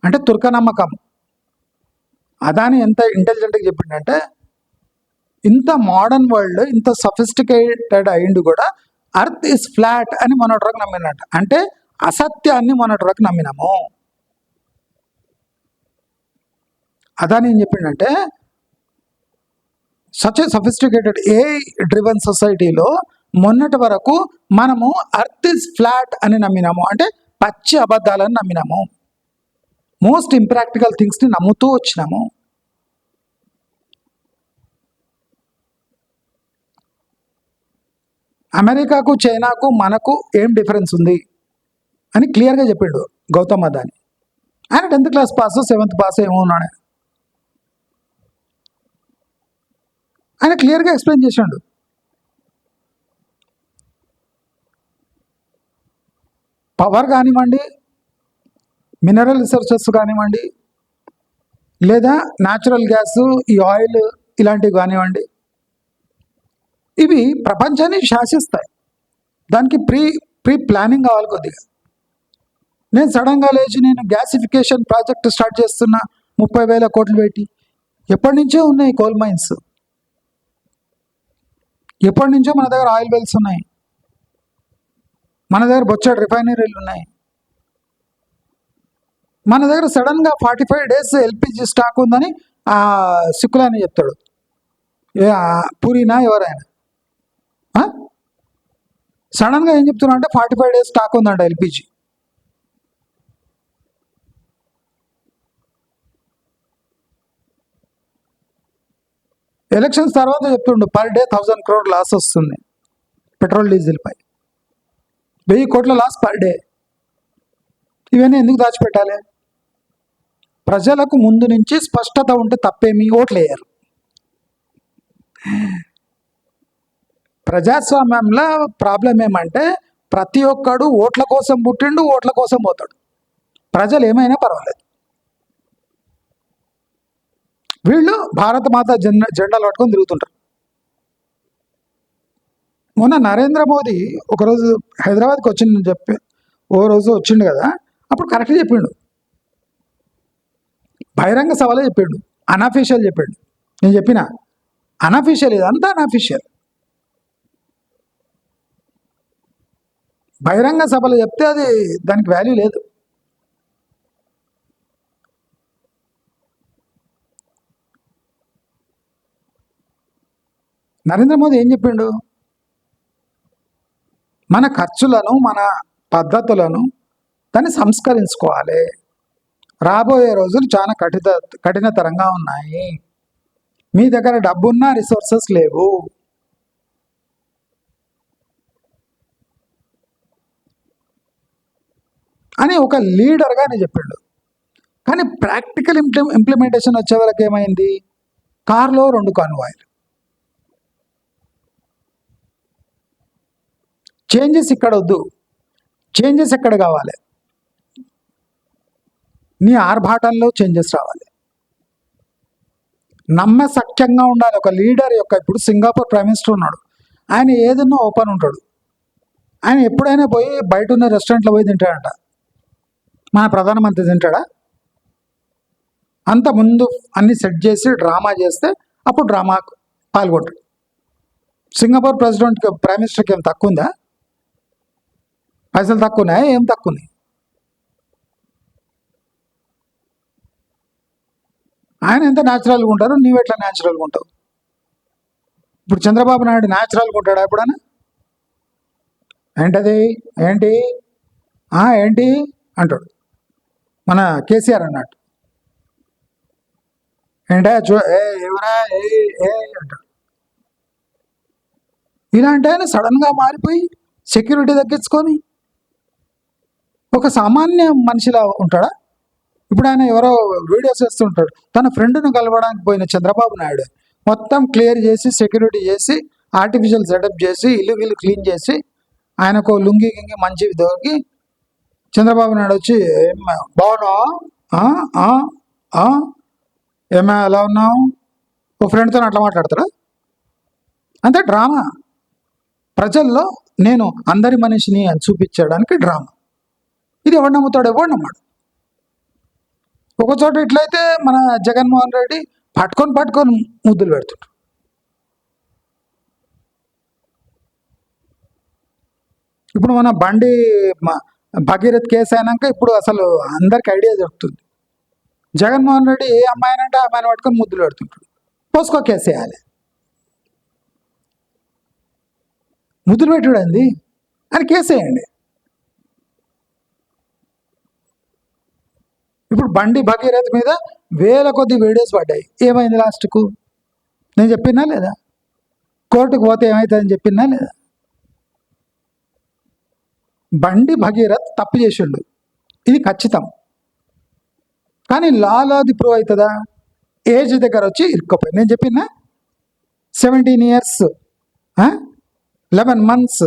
అంటే తుర్క నమ్మకం. అదాని ఎంత ఇంటెలిజెంట్గా చెప్పిండంటే, ఇంత మోడర్న్ వరల్డ్ ఇంత సఫిస్టికేటెడ్ అయింది కూడా అర్త్ ఇస్ ఫ్లాట్ అని మొన్నటి వరకు నమ్మినట్ట. అంటే అసత్యాన్ని మొన్నటి వరకు నమ్మినాము. అదాని ఏం చెప్పిండంటే, such a sophisticated AI driven సొసైటీలో మొన్నటి వరకు మనము అర్త్ ఇస్ ఫ్లాట్ అని నమ్మినాము, అంటే పచ్చి అబద్ధాలని నమ్మినాము, మోస్ట్ ఇంప్రాక్టికల్ థింగ్స్ని నమ్ముతూ వచ్చినాము. అమెరికాకు, చైనాకు, మనకు ఏం డిఫరెన్స్ ఉంది అని క్లియర్గా చెప్పిండు గౌతమ్ అదాని. ఆయన 10th class pass, 7th pass ఏమో ఉన్నాడు. ఆయన క్లియర్గా ఎక్స్ప్లెయిన్ చేశాడు. పవర్ కానివ్వండి, మినరల్ రిసోర్సెస్ కానివ్వండి, లేదా న్యాచురల్ గ్యాస్, ఈ ఆయిల్ ఇలాంటివి కానివ్వండి, ఇవి ప్రపంచాన్ని శాసిస్తాయి. దానికి ప్రీ ప్లానింగ్ కావాలి కొద్దిగా. నేను సడన్గా లేచి నేను గ్యాసిఫికేషన్ ప్రాజెక్ట్ స్టార్ట్ చేస్తున్నా 30,000 కోట్లు పెట్టి. ఎప్పటి నుంచో ఉన్నాయి కోల్ మైన్స్, ఎప్పటి నుంచో మన దగ్గర ఆయిల్ వెల్స్ ఉన్నాయి, మన దగ్గర బొచ్చడి రిఫైనరీలు ఉన్నాయి. మన దగ్గర సడన్గా 45 days ఎల్పిజి స్టాక్ ఉందని సిక్కులని చెప్తాడు, పూరినా ఎవరైనా. సడన్గా ఏం చెప్తున్నా అంటే 45 days స్టాక్ ఉందంట ఎల్పిజి. ఎలక్షన్స్ తర్వాత చెప్తుండు పర్ డే 1,000 crore లాస్ వస్తుంది పెట్రోల్ డీజిల్పై, 1000 కోట్ల లాస్ పర్ డే. ఇవన్నీ ఎందుకు దాచిపెట్టాలి? ప్రజలకు ముందు నుంచి స్పష్టత ఉంటే తప్పేమీ ఓట్లు వేయరు. ప్రజాస్వామ్యంలో ప్రాబ్లం ఏమంటే ప్రతి ఒక్కడు ఓట్ల కోసం పుట్టిండు, ఓట్ల కోసం పోతాడు. ప్రజలు ఏమైనా పర్వాలేదు. వీళ్ళు భారత మాత జెండాలు పట్టుకొని తిరుగుతుంటారు. మొన్న నరేంద్ర మోదీ ఒకరోజు హైదరాబాద్కి వచ్చిండు ఓ రోజు వచ్చిండు కదా, అప్పుడు కరెక్ట్గా చెప్పిండు, బహిరంగ సభలో చెప్పిండు, అన్అఫీషియల్ చెప్పిండు. నేను చెప్పిన అన్అఫీషియల్, ఇదంతా అన్అఫీషియల్. బహిరంగ సభలో చెప్తే అది దానికి వాల్యూ లేదు. నరేంద్ర మోదీ ఏం చెప్పిండు? మన ఖర్చులను, మన పద్ధతులను దాన్ని సంస్కరించుకోవాలి. రాబోయే రోజులు చాలా కఠినతరంగా ఉన్నాయి. మీ దగ్గర డబ్బున్నా రిసోర్సెస్ లేవు. అని ఒక లీడర్గా నేను చెప్పిండు. కానీ ప్రాక్టికల్ ఇంప్లిమెంటేషన్ వచ్చే వరకు ఏమైంది? కార్లో 2 కాన్వాయిలు. చేంజెస్ ఇక్కడ వద్దు, చేంజెస్ ఎక్కడ కావాలి? నీ ఆర్భాటంలో చేంజెస్ రావాలి. నమ్మసక్యంగా ఉండాలి ఒక లీడర్ యొక్క. ఇప్పుడు సింగపూర్ ప్రైమ్ మినిస్టర్ ఉన్నాడు, ఆయన ఏదన్నా ఓపెన్ ఉంటాడు. ఆయన ఎప్పుడైనా పోయి బయట ఉన్న రెస్టారెంట్లో పోయి తింటాడంట. మన ప్రధానమంత్రి తింటాడా? అంత ముందు అన్ని సెట్ చేసి డ్రామా చేస్తే అప్పుడు డ్రామాకు పాల్గొంటాడు. సింగపూర్ ప్రెసిడెంట్కి, ప్రైమ్ మినిస్టర్కి ఏం తక్కువ ఉందా? పైసలు తక్కువ ఉన్నాయా? ఏం తక్కువ ఉన్నాయి? ఆయన ఎంత న్యాచురల్గా ఉంటారు, నీవు ఎట్లా న్యాచురల్గా ఉంటావు? ఇప్పుడు చంద్రబాబు నాయుడు న్యాచురల్గా ఉంటాడా ఎప్పుడైనా? ఏంటది? ఏంటి ఏంటి అంటాడు మన కేసీఆర్ అన్నట్టు. ఏంటా ఎవరా అంటాడు. ఇలాంటి ఆయన సడన్గా మారిపోయి సెక్యూరిటీ తగ్గించుకొని ఒక సామాన్య మనిషిలా ఉంటాడా? ఇప్పుడు ఆయన ఎవరో వీడియోస్ వేస్తుంటాడు, తన ఫ్రెండ్ను కలవడానికి పోయిన చంద్రబాబు నాయుడు మొత్తం క్లియర్ చేసి సెక్యూరిటీ చేసి ఆర్టిఫిషియల్ సెటప్ చేసి ఇల్లు క్లీన్ చేసి ఆయనకు లుంగి గింగి మంచి దొరికి చంద్రబాబు నాయుడు వచ్చి బాగున్నావా, ఏమే ఎలా ఉన్నావు, ఓ ఫ్రెండ్తో అట్లా మాట్లాడతారా? అంతే డ్రామా. ప్రజల్లో నేను అందరి మనిషిని అని చూపించడానికి డ్రామా. ఇది ఎవడు నమ్ముతాడు? ఎవడు నమ్మాడు? ఒకచోట ఇట్లయితే మన జగన్మోహన్ రెడ్డి పట్టుకొని ముద్దులు పెడుతుంటాడు. ఇప్పుడు మన బండి భగీరథ్ కేసు అయినాక ఇప్పుడు అసలు అందరికి ఐడియా దొరుకుతుంది. జగన్మోహన్ రెడ్డి ఏ అమ్మాయినంటే ఆ అమ్మాయిని పట్టుకొని ముద్దులు పెడుతుంటాడు. పోస్కో కేసు వేయాలి, ముద్దులు పెట్టుడండి అని కేసు వేయండి. ఇప్పుడు బండి భగీరథ్ మీద వేల కొద్ది వీడియోస్ పడ్డాయి. ఏమైంది లాస్ట్కు? నేను చెప్పినా లేదా? కోర్టుకు పోతే ఏమవుతుందని చెప్పినా లేదా? బండి భగీరథ్ తప్పు చేసిండు, ఇది ఖచ్చితం. కానీ లాలో అది ప్రూవ్ అవుతుందా? ఏజ్ దగ్గర వచ్చి ఇరుక్కుపోయి. నేను చెప్పిన 17 years 11 months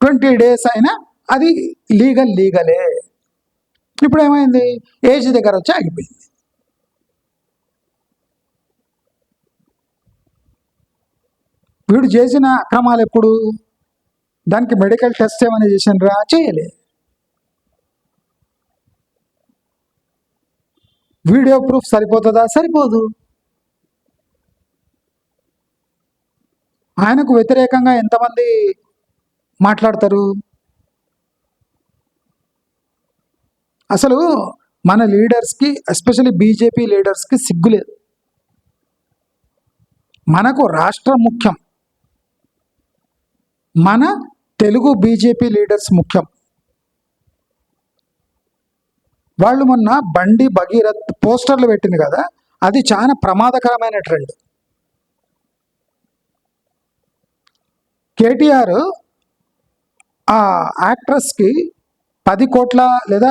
20 days అయినా అది లీగలే. ఇప్పుడు ఏమైంది? ఏజ్ దగ్గర వచ్చి ఆగిపోయింది. వీడు చేసిన అక్రమాలు ఎప్పుడు? దానికి మెడికల్ టెస్ట్ ఏమైనా చేసినరా? చేయలే. వీడియో ప్రూఫ్ సరిపోతుందా? సరిపోదు. ఆయనకు వ్యతిరేకంగా ఎంతమంది మాట్లాడతారు? అసలు మన లీడర్స్కి, ఎస్పెషల్లీ బీజేపీ లీడర్స్కి సిగ్గులేదు. మనకు రాష్ట్రం ముఖ్యం, మన తెలుగు బీజేపీ లీడర్స్ ముఖ్యం. వాళ్ళు మొన్న బండి భగీరథ్ పోస్టర్లు పెట్టింది కదా, అది చాలా ప్రమాదకరమైన ట్రెండ్. కేటీఆర్ ఆ యాక్ట్రెస్కి 10 కోట్ల లేదా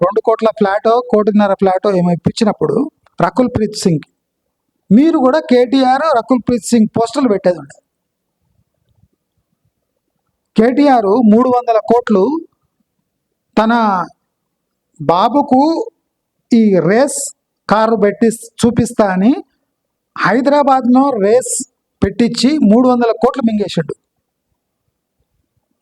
2 కోట్ల ఫ్లాటో 1.5 ఫ్లాటో ఏమో ఇప్పించినప్పుడు రకుల్ ప్రీత్ సింగ్, మీరు కూడా కేటీఆర్ రకుల్ ప్రీత్ సింగ్ పోస్టర్లు పెట్టేది ఉండే. కేటీఆర్ 300 కోట్లు తన బాబుకు ఈ రేస్ కారు పెట్టి చూపిస్తా అని హైదరాబాద్లో రేస్ పెట్టించి 300 కోట్లు మింగేసాడు.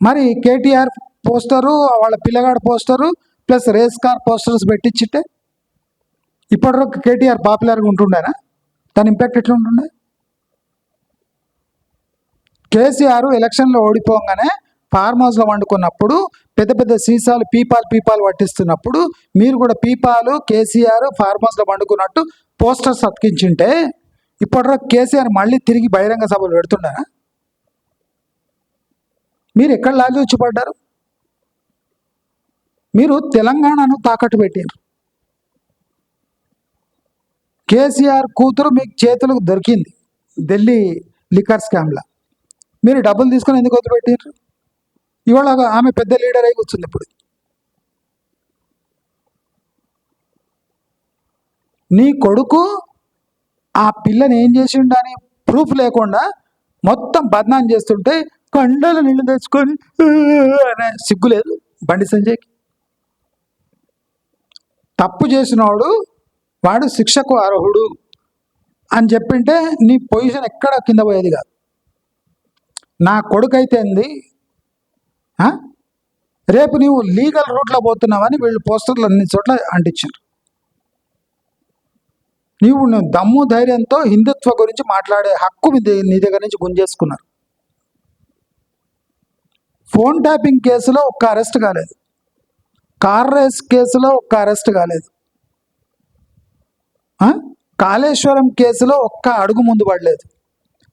మరి కేటీఆర్ పోస్టరు, వాళ్ళ పిల్లగాడు poster plus race car posters పెట్టించిట్టే ఇప్పటివరకు కేటీఆర్ పాపులర్గా ఉంటుండేనా? దాని ఇంపాక్ట్ ఎట్లా ఉంటుండే? కేసీఆర్ ఎలక్షన్లో ఓడిపోగానే ఫార్మ్ హౌస్లో వండుకున్నప్పుడు పెద్ద పెద్ద సీసాలు పీపాలు పట్టిస్తున్నప్పుడు మీరు కూడా పీపాలు కేసీఆర్ ఫార్మ్ హౌస్లో వండుకున్నట్టు పోస్టర్స్ అతికించుంటే ఇప్పటివరకు కేసీఆర్ మళ్ళీ తిరిగి బహిరంగ సభలు పెడుతుండేనా? మీరు ఎక్కడ లాగి వచ్చి పడ్డారు? మీరు తెలంగాణను తాకట్టు పెట్టారు. కేసీఆర్ కూతురు మీకు చేతులకు దొరికింది ఢిల్లీ లిక్కర్ స్కామ్లా. మీరు డబ్బులు తీసుకొని ఎందుకు వదిలిపెట్టారు? ఇవాళ ఆమె పెద్ద లీడర్ అయి కూర్చుంది. ఇప్పుడు నీ కొడుకు ఆ పిల్లని ఏం చేసిండు అని ప్రూఫ్ లేకుండా మొత్తం బద్నాం చేస్తుంటే కండలు నీళ్ళు తెచ్చుకొని అనే సిగ్గు లేదు బండి సంజయ్కి? తప్పు చేసినవాడు వాడు శిక్షకు అర్హుడు అని చెప్పింటే నీ పొజిషన్ ఎక్కడ కింద పోయేది కాదు. నా కొడుకు అయితే ఏంది, రేపు నీవు లీగల్ రూట్లో పోతున్నావని వీళ్ళు పోస్టర్లు అన్ని చోట్ల అంటించారు. నీవు దమ్ము ధైర్యంతో హిందుత్వ గురించి మాట్లాడే హక్కు నీ దగ్గర నుంచి గుంజేసుకున్నారు. ఫోన్ ట్యాపింగ్ కేసులో ఒక్క అరెస్ట్ కాలేదు, కార్ రేస్ కేసులో ఒక్క అరెస్ట్ కాలేదు, కాళేశ్వరం కేసులో ఒక్క అడుగు ముందు పడలేదు.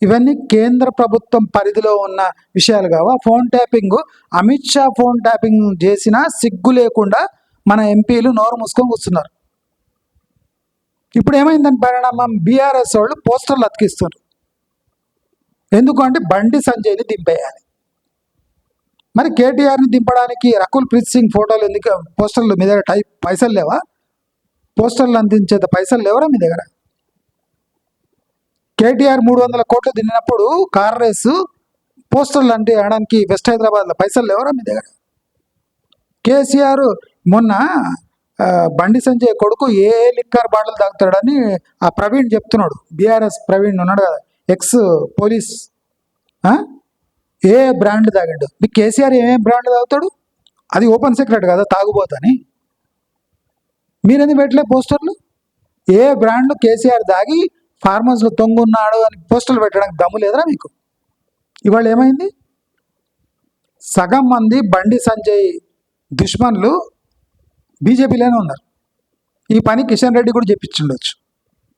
ఇవన్నీ కేంద్ర ప్రభుత్వం పరిధిలో ఉన్న విషయాలు కావా? Phone tapping, Amit Shah phone tapping చేసినా సిగ్గు లేకుండా మన ఎంపీలు నోరు మూసుకొని కూర్చున్నారు. ఇప్పుడు ఏమైందని పరిణామం, బీఆర్ఎస్ వాళ్ళు పోస్టర్లు అతికిస్తున్నారు. ఎందుకు అంటే బండి సంజయ్ని దింపేయాలి. మరి కేటీఆర్ని దింపడానికి రకుల్ ప్రీత్ సింగ్ ఫోటోలు ఎందుకు? పోస్టర్లు మీ దగ్గర పైసలు లేవా? పోస్టర్లు అందించేంత పైసలు లేవరా మీ దగ్గర? కేటీఆర్ 300 కోట్లు తిన్నప్పుడు కార్ రేసు పోస్టర్లు అంటే అనడానికి వెస్ట్ హైదరాబాద్లో పైసలు లేవరా మీ దగ్గర? కేసీఆర్ మొన్న బండి సంజయ్ కొడుకు ఏ లిక్కర్ బాటిల్ తాగుతాడని ఆ ప్రవీణ్ చెప్తున్నాడు. బీఆర్ఎస్ ప్రవీణ్ ఉన్నాడు కదా, ఎక్స్ పోలీస్. ఏ బ్రాండ్ తాగాడు? మీకు కేసీఆర్ ఏ బ్రాండ్ తాగుతాడు? అది ఓపెన్ సీక్రెట్ కదా తాగుబోతని. మీరెందుకు పెట్టలే పోస్టర్లు? ఏ బ్రాండ్ కేసీఆర్ తాగి ఫార్మ్ హౌస్లో తొంగున్నాడు అని పోస్టర్లు పెట్టడానికి దమ్ము లేదురా మీకు? ఇవాళ ఏమైంది? సగం మంది బండి సంజయ్ దుష్మన్లు బీజేపీలోనే ఉన్నారు. ఈ పని కిషన్ రెడ్డి కూడా చెప్పించుండొచ్చు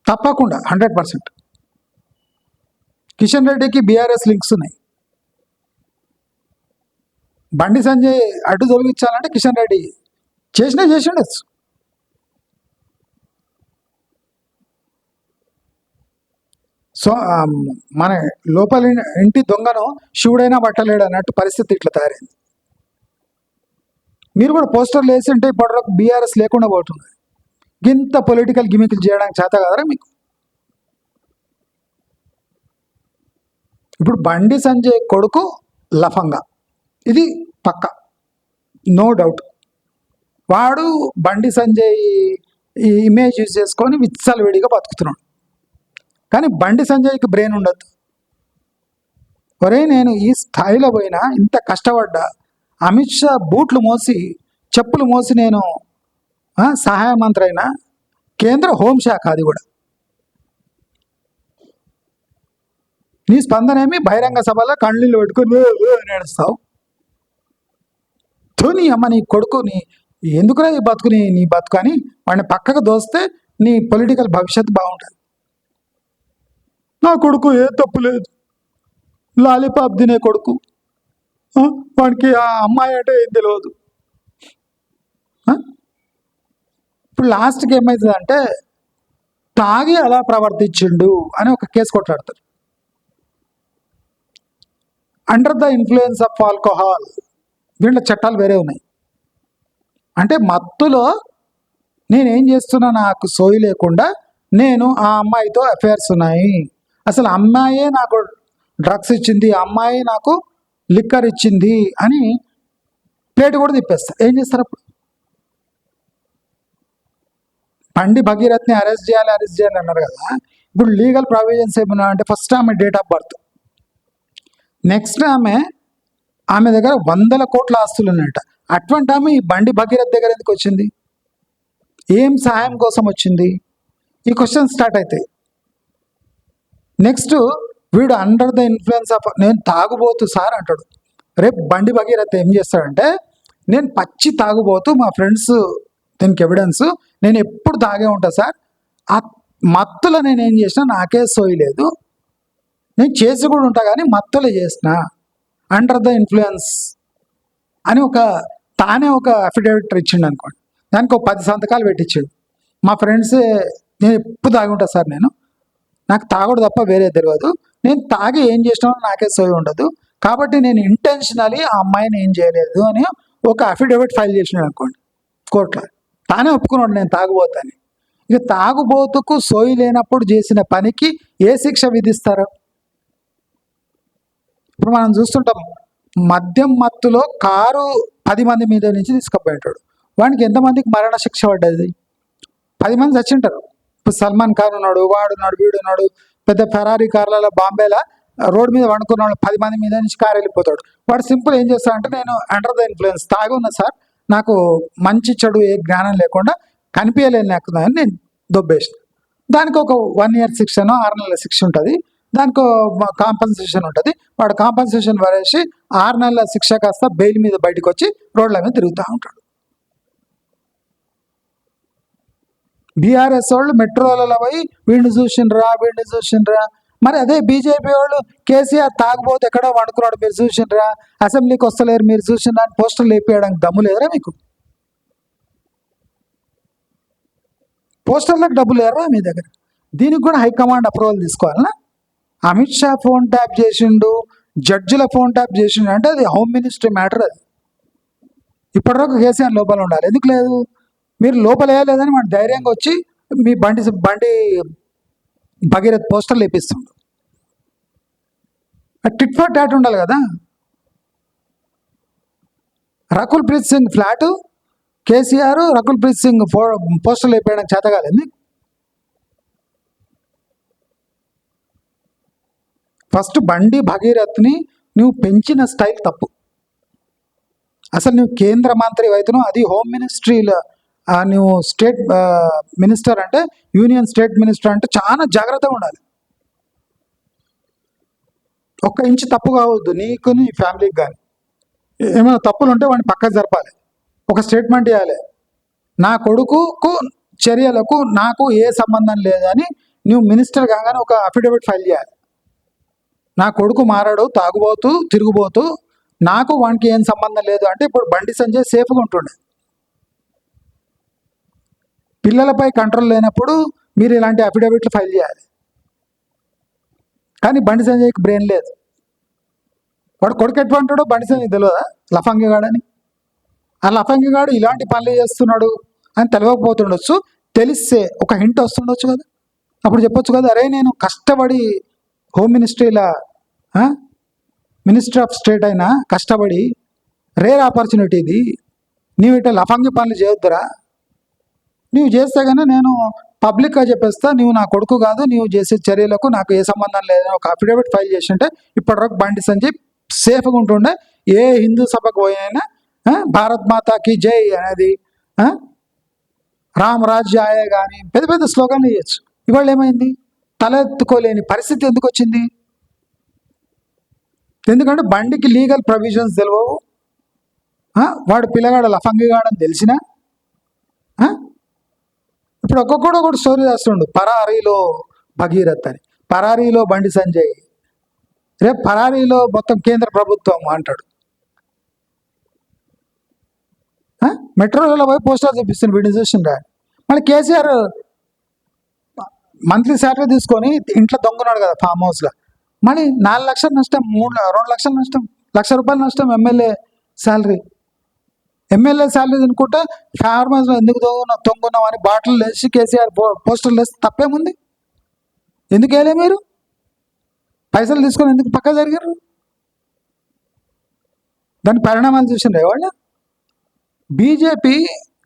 తప్పకుండా 100%. కిషన్ రెడ్డికి బీఆర్ఎస్ లింక్స్ ఉన్నాయి. బండి సంజయ్ అడ్డు తొలగించాలంటే కిషన్ రెడ్డి చేసిండొచ్చు. సో మన లోపలి ఇంటి దొంగను శివుడైనా పట్టలేడు అన్నట్టు పరిస్థితి ఇట్లా తయారైంది. మీరు కూడా పోస్టర్లు వేసి ఉంటే ఇప్పటివరకు బీఆర్ఎస్ లేకుండా పోతుంది. ఇంత పొలిటికల్ గిమిక్లు చేయడానికి చేత కదరా మీకు? ఇప్పుడు బండి సంజయ్ కొడుకు లఫంగా, ఇది పక్క, నో డౌట్. వాడు బండి సంజయ్ ఈ ఇమేజ్ యూజ్ చేసుకొని విచ్చలవిడిగా బతుకుతున్నాడు. కానీ బండి సంజయ్కి బ్రెయిన్ ఉండదు. ఒరే, నేను ఈ స్థాయిలో పోయినా, ఇంత కష్టపడ్డా, అమిత్ షా బూట్లు మోసి చెప్పులు మోసి నేను సహాయ మంత్రి అయినా, కేంద్ర హోంశాఖ అది కూడా. నీ స్పందన ఏమి? బహిరంగ సభలో కళ్ళీళ్ళు పెట్టుకుని నడుస్తావు. నీ అమ్మ నీ కొడుకుని ఎందుకురా ఈ బతుకుని నీ బతుకు అని వాడిని పక్కకు దోస్తే నీ పొలిటికల్ భవిష్యత్తు బాగుంటుంది. నా కొడుకు ఏ తప్పు లేదు, లాలీపాప్ తినే కొడుకు, వాడికి ఆ అమ్మాయి అంటే ఏం తెలియదు. ఇప్పుడు లాస్ట్కి ఏమవుతుంది అంటే తాగి అలా ప్రవర్తించిండు అని ఒక కేసు కొట్లాడతారు. Under the influence of alcohol, దీంట్లో చట్టాలు వేరే ఉన్నాయి. అంటే మత్తులో నేనేం చేస్తున్నా నాకు సోయి లేకుండా నేను ఆ అమ్మాయితో అఫైర్స్ ఉన్నాయి, అసలు అమ్మాయే నాకు డ్రగ్స్ ఇచ్చింది, అమ్మాయి నాకు లిక్కర్ ఇచ్చింది అని ప్లేట్ కూడా తిప్పేస్తారు. ఏం చేస్తారు అప్పుడు? బండి భగీరథ్ని అరెస్ట్ చేయాలి అన్నారు కదా. ఇప్పుడు లీగల్ ప్రొవిజన్స్ ఏమన్నా అంటే ఫస్ట్ ఆమె డేట్ ఆఫ్ బర్త్, నెక్స్ట్ ఆమె దగ్గర 100 కోట్ల ఆస్తులు ఉన్నాయట. అటువంటి ఆమె ఈ బండి భగీరథ్ దగ్గర ఎందుకు వచ్చింది? ఏం సహాయం కోసం వచ్చింది? ఈ క్వశ్చన్ స్టార్ట్ అవుతాయి. నెక్స్ట్ వీడు అండర్ ద ఇన్ఫ్లుయెన్స్ ఆఫ్, నేను తాగుబోతు సార్ అంటాడు. రేపు బండి భగీరథ్ ఏం చేస్తాడంటే, నేను పచ్చి తాగుబోతు, మా ఫ్రెండ్స్ దీనికి ఎవిడెన్స్, నేను ఎప్పుడు తాగే ఉంటా సార్, ఆ మత్తులో నేను ఏం చేసినా నాకే సోయలేదు, నేను చేసి కూడా ఉంటా కానీ మత్తులో చేసిన అండర్ ద ఇన్ఫ్లుయెన్స్ అని తానే ఒక అఫిడవిట్ ఇచ్చిండు అనుకోండి. దానికి ఒక 10 సంతకాలు పెట్టించాడు. మా ఫ్రెండ్సే, నేను ఎప్పుడు తాగి ఉంటా సార్, నాకు తాగుడు తప్ప వేరే తెలియదు, నేను తాగి ఏం చేసినానో నాకే సోయి ఉండదు, కాబట్టి నేను ఇంటెన్షనలీ ఆ అమ్మాయిని ఏం చేయలేదు అని ఒక అఫిడవిట్ ఫైల్ చేసినాడు అనుకోండి కోర్టులో. తానే ఒప్పుకున్నాడు నేను తాగుబోతాని. ఇక తాగుబోతుకు సోయి లేనప్పుడు చేసిన పనికి ఏ శిక్ష విధిస్తారు? ఇప్పుడు మనం చూస్తుంటాం, మద్యం మత్తులో కారు 10 మంది మీద నుంచి తీసుకుపోయాడు. వానికి ఎంతమందికి మరణ శిక్ష పడ్డది? 10 మంది చచ్చింటారు. ఇప్పుడు సల్మాన్ ఖాన్ ఉన్నాడు, వాడున్నాడు, వీడున్నాడు, పెద్ద ఫెరారీ కార్లలో బాంబేలో రోడ్డు మీద వండుకున్నాడు, 10 మంది మీద నుంచి కారు వెళ్ళిపోతాడు. వాడు సింపుల్ ఏం చేస్తాడంటే, నేను అండర్ ద ఇన్ఫ్లుయెన్స్ తాగి ఉన్నా సార్, నాకు మంచి చెడు ఏ జ్ఞానం లేకుండా కనిపించలేని లేకుందని నేను దొబ్బేసిన. దానికి ఒక 1 year శిక్షను 6 నెలల శిక్ష ఉంటుంది. దానికి కాంపన్సేషన్ ఉంటుంది. వాడు కాంపన్సేషన్ వరేసి 6 నెలల శిక్ష కాస్త బెయిల్ మీద బయటకు వచ్చి రోడ్ల మీద తిరుగుతూ ఉంటాడు. బీఆర్ఎస్ వాళ్ళు మెట్రోలలో పోయి వీడిని చూసిండ్రా మరి అదే బీజేపీ వాళ్ళు కేసీఆర్ తాగుబోతే ఎక్కడో వండుకున్నాడు మీరు చూసిండ్రా, అసెంబ్లీకి వస్తలేరు మీరు చూసిండ్రా అని పోస్టర్లు వేపించడానికి దమ్ము లేదురా మీకు? పోస్టర్లకు డబ్బులు లేరా మీ దగ్గర? దీనికి కూడా హైకమాండ్ అప్రూవల్ తీసుకోవాలనా? అమిత్ షా ఫోన్ ట్యాప్ చేసిండు, జడ్జిల ఫోన్ ట్యాప్ చేసిండు అంటే అది హోమ్ మినిస్ట్రీ మ్యాటర్. అది ఇప్పటివరకు కేసీఆర్ లోపల ఉండాలి. ఎందుకు లేదు? మీరు లోపల వేయలేదని మన ధైర్యంగా వచ్చి మీ బండి భగీరథ్ పోస్టర్లు వేపిస్తుండు. టిట్ ఫర్ టాట్ ఉండాలి కదా. రకుల్ ప్రీత్ సింగ్ ఫ్లాటు, కేసీఆర్ రకుల్ ప్రీత్ సింగ్ పోస్టర్లు వేయడానికి చేత కాలేదు. ఫస్ట్ బండి భగీరథ్ని నువ్వు పెంచిన స్టైల్ తప్పు. అసలు నువ్వు కేంద్ర మంత్రి అయితేనో అది హోమ్ మినిస్ట్రీలో నువ్వు స్టేట్ మినిస్టర్ అంటే యూనియన్ స్టేట్ మినిస్టర్ అంటే చాలా జాగ్రత్తగా ఉండాలి. ఒక్క ఇంచు తప్పు కావద్దు నీకు నీ ఫ్యామిలీకి. కానీ ఏమైనా తప్పులు ఉంటే వాడిని పక్కకు జరపాలి, ఒక స్టేట్మెంట్ ఇవ్వాలి. నా కొడుకుకు చర్యలకు నాకు ఏ సంబంధం లేదని నువ్వు మినిస్టర్ కాగానే ఒక అఫిడవిట్ ఫైల్ చేయాలి. నా కొడుకు మారాడు, తాగుబోతూ తిరుగుబోతూ, నాకు వానికి ఏం సంబంధం లేదు అంటే ఇప్పుడు బండి సంజయ్ సేఫ్గా ఉంటుండే. పిల్లలపై కంట్రోల్ లేనప్పుడు మీరు ఇలాంటి అఫిడవిట్లు ఫైల్ చేయాలి. కానీ బండి సంజయ్కి బ్రెయిన్ లేదు. వాడు కొడుకు ఎటువంటాడో బండి సంజయ్ తెలియదా? లఫంగిగాడని. ఆ లఫంగిగాడు ఇలాంటి పనులు చేస్తున్నాడు అని తెలియకపోతుండొచ్చు, తెలిస్తే ఒక హింట్ వస్తుండొచ్చు కదా. అప్పుడు చెప్పొచ్చు కదా, అరే నేను కష్టపడి హోమ్ మినిస్ట్రీలా మినిస్టర్ ఆఫ్ స్టేట్ అయినా కష్టపడి, రేర్ ఆపర్చునిటీ ఇది, నీవు ఇట్లా లఫంగి పనులు చేయొద్దురా, నీవు చేస్తే కానీ నేను పబ్లిక్గా చెప్పేస్తా, నీవు నా కొడుకు కాదు, నీవు చేసే చర్యలకు నాకు ఏ సంబంధం లేదని ఒక అఫిడవిట్ ఫైల్ చేసి ఉంటే ఇప్పటివరకు బండి సంజయ్ సేఫ్గా ఉంటుండే. ఏ హిందూ సభకు పోయినా భారత్ మాతాకి జై అనేది, రామ్ రాజ్యాయ కానీ పెద్ద పెద్ద స్లోగాన్లు ఇవ్వచ్చు. ఇవాళ ఏమైంది? తలెత్తుకోలేని పరిస్థితి ఎందుకు వచ్చింది? ఎందుకంటే బండికి లీగల్ ప్రొవిజన్స్ తెలియవు. వాడు పిల్లగాడు లఫంగిగాడని తెలిసినా ఇప్పుడు ఒక్కొక్కడు ఒకటి స్టోరీ చేస్తుండు. పరారీలో భగీరథ్ అని, పరారీలో బండి సంజయ్, రేపు పరారీలో మొత్తం కేంద్ర ప్రభుత్వం అంటాడు. మెట్రోలో పోయి పోస్టర్ చూపిస్తుంది వీడిని చూసిండ్రా. మళ్ళీ కేసీఆర్ మంత్లీ శాలరీ తీసుకొని ఇంట్లో దొంగనాడు కదా ఫామ్ హౌస్లో, మళ్ళీ 4 లక్షలు నష్టం, 2 లక్షలు నష్టం, ₹1,00,000 నష్టం ఎమ్మెల్యే శాలరీ. ఎమ్మెల్యే శాలరీ తినుకుంటే ఫార్మర్స్లో ఎందుకు తొంగున్నాం అని బాటిల్ వేసి కేసీఆర్ పోస్టర్లు వేసి తప్పేముంది? ఎందుకు వేయలే మీరు? పైసలు తీసుకొని ఎందుకు పక్క జరిగారు? దాని పరిణామాలు చూసిండ్రు వాళ్ళు. బీజేపీ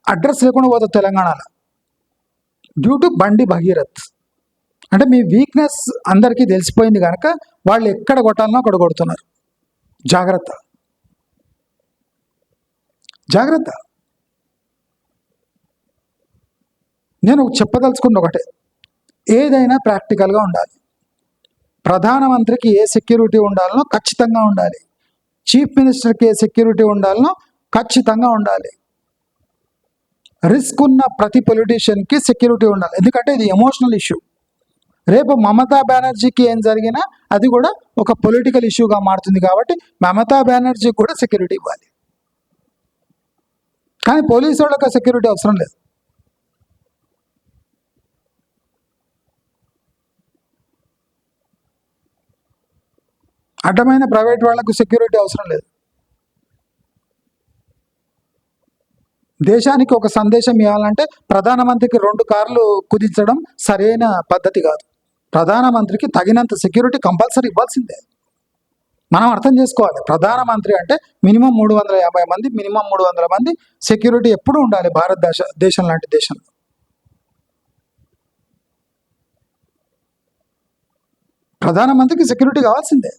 అడ్రస్ లేకుండా పోతుంది తెలంగాణలో డ్యూ టు బండి భగీరథ్. అంటే మీ వీక్నెస్ అందరికీ తెలిసిపోయింది కనుక వాళ్ళు ఎక్కడ కొట్టాలనో అక్కడ కొడుతున్నారు. జాగ్రత్త, జాగ్రత్త. నేను చెప్పదలుచుకున్న ఒకటే, ఏదైనా ప్రాక్టికల్గా ఉండాలి. ప్రధానమంత్రికి ఏ సెక్యూరిటీ ఉండాలనో ఖచ్చితంగా ఉండాలి. చీఫ్ మినిస్టర్కి ఏ సెక్యూరిటీ ఉండాలనో ఖచ్చితంగా ఉండాలి. రిస్క్ ఉన్న ప్రతి పొలిటీషియన్కి సెక్యూరిటీ ఉండాలి. ఎందుకంటే ఇది ఎమోషనల్ ఇష్యూ. రేపు మమతా బెనర్జీకి ఏం జరిగినా అది కూడా ఒక పొలిటికల్ ఇష్యూగా మారుతుంది. కాబట్టి మమతా బెనర్జీకి కూడా సెక్యూరిటీ ఇవ్వాలి. కానీ పోలీసు వాళ్ళకి సెక్యూరిటీ అవసరం లేదు. అడ్డమైన ప్రైవేట్ వాళ్లకు సెక్యూరిటీ అవసరం లేదు. దేశానికి ఒక సందేశం ఇవ్వాలంటే ప్రధానమంత్రికి 2 కార్లు కుదించడం సరైన పద్ధతి కాదు. ప్రధానమంత్రికి తగినంత సెక్యూరిటీ కంపల్సరీ ఇవ్వాల్సిందే. మనం అర్థం చేసుకోవాలి, ప్రధానమంత్రి అంటే మినిమం 350 మంది, మినిమం 300 మంది సెక్యూరిటీ ఎప్పుడూ ఉండాలి భారతదేశం లాంటి దేశంలో. ప్రధానమంత్రికి సెక్యూరిటీ కావాల్సిందే.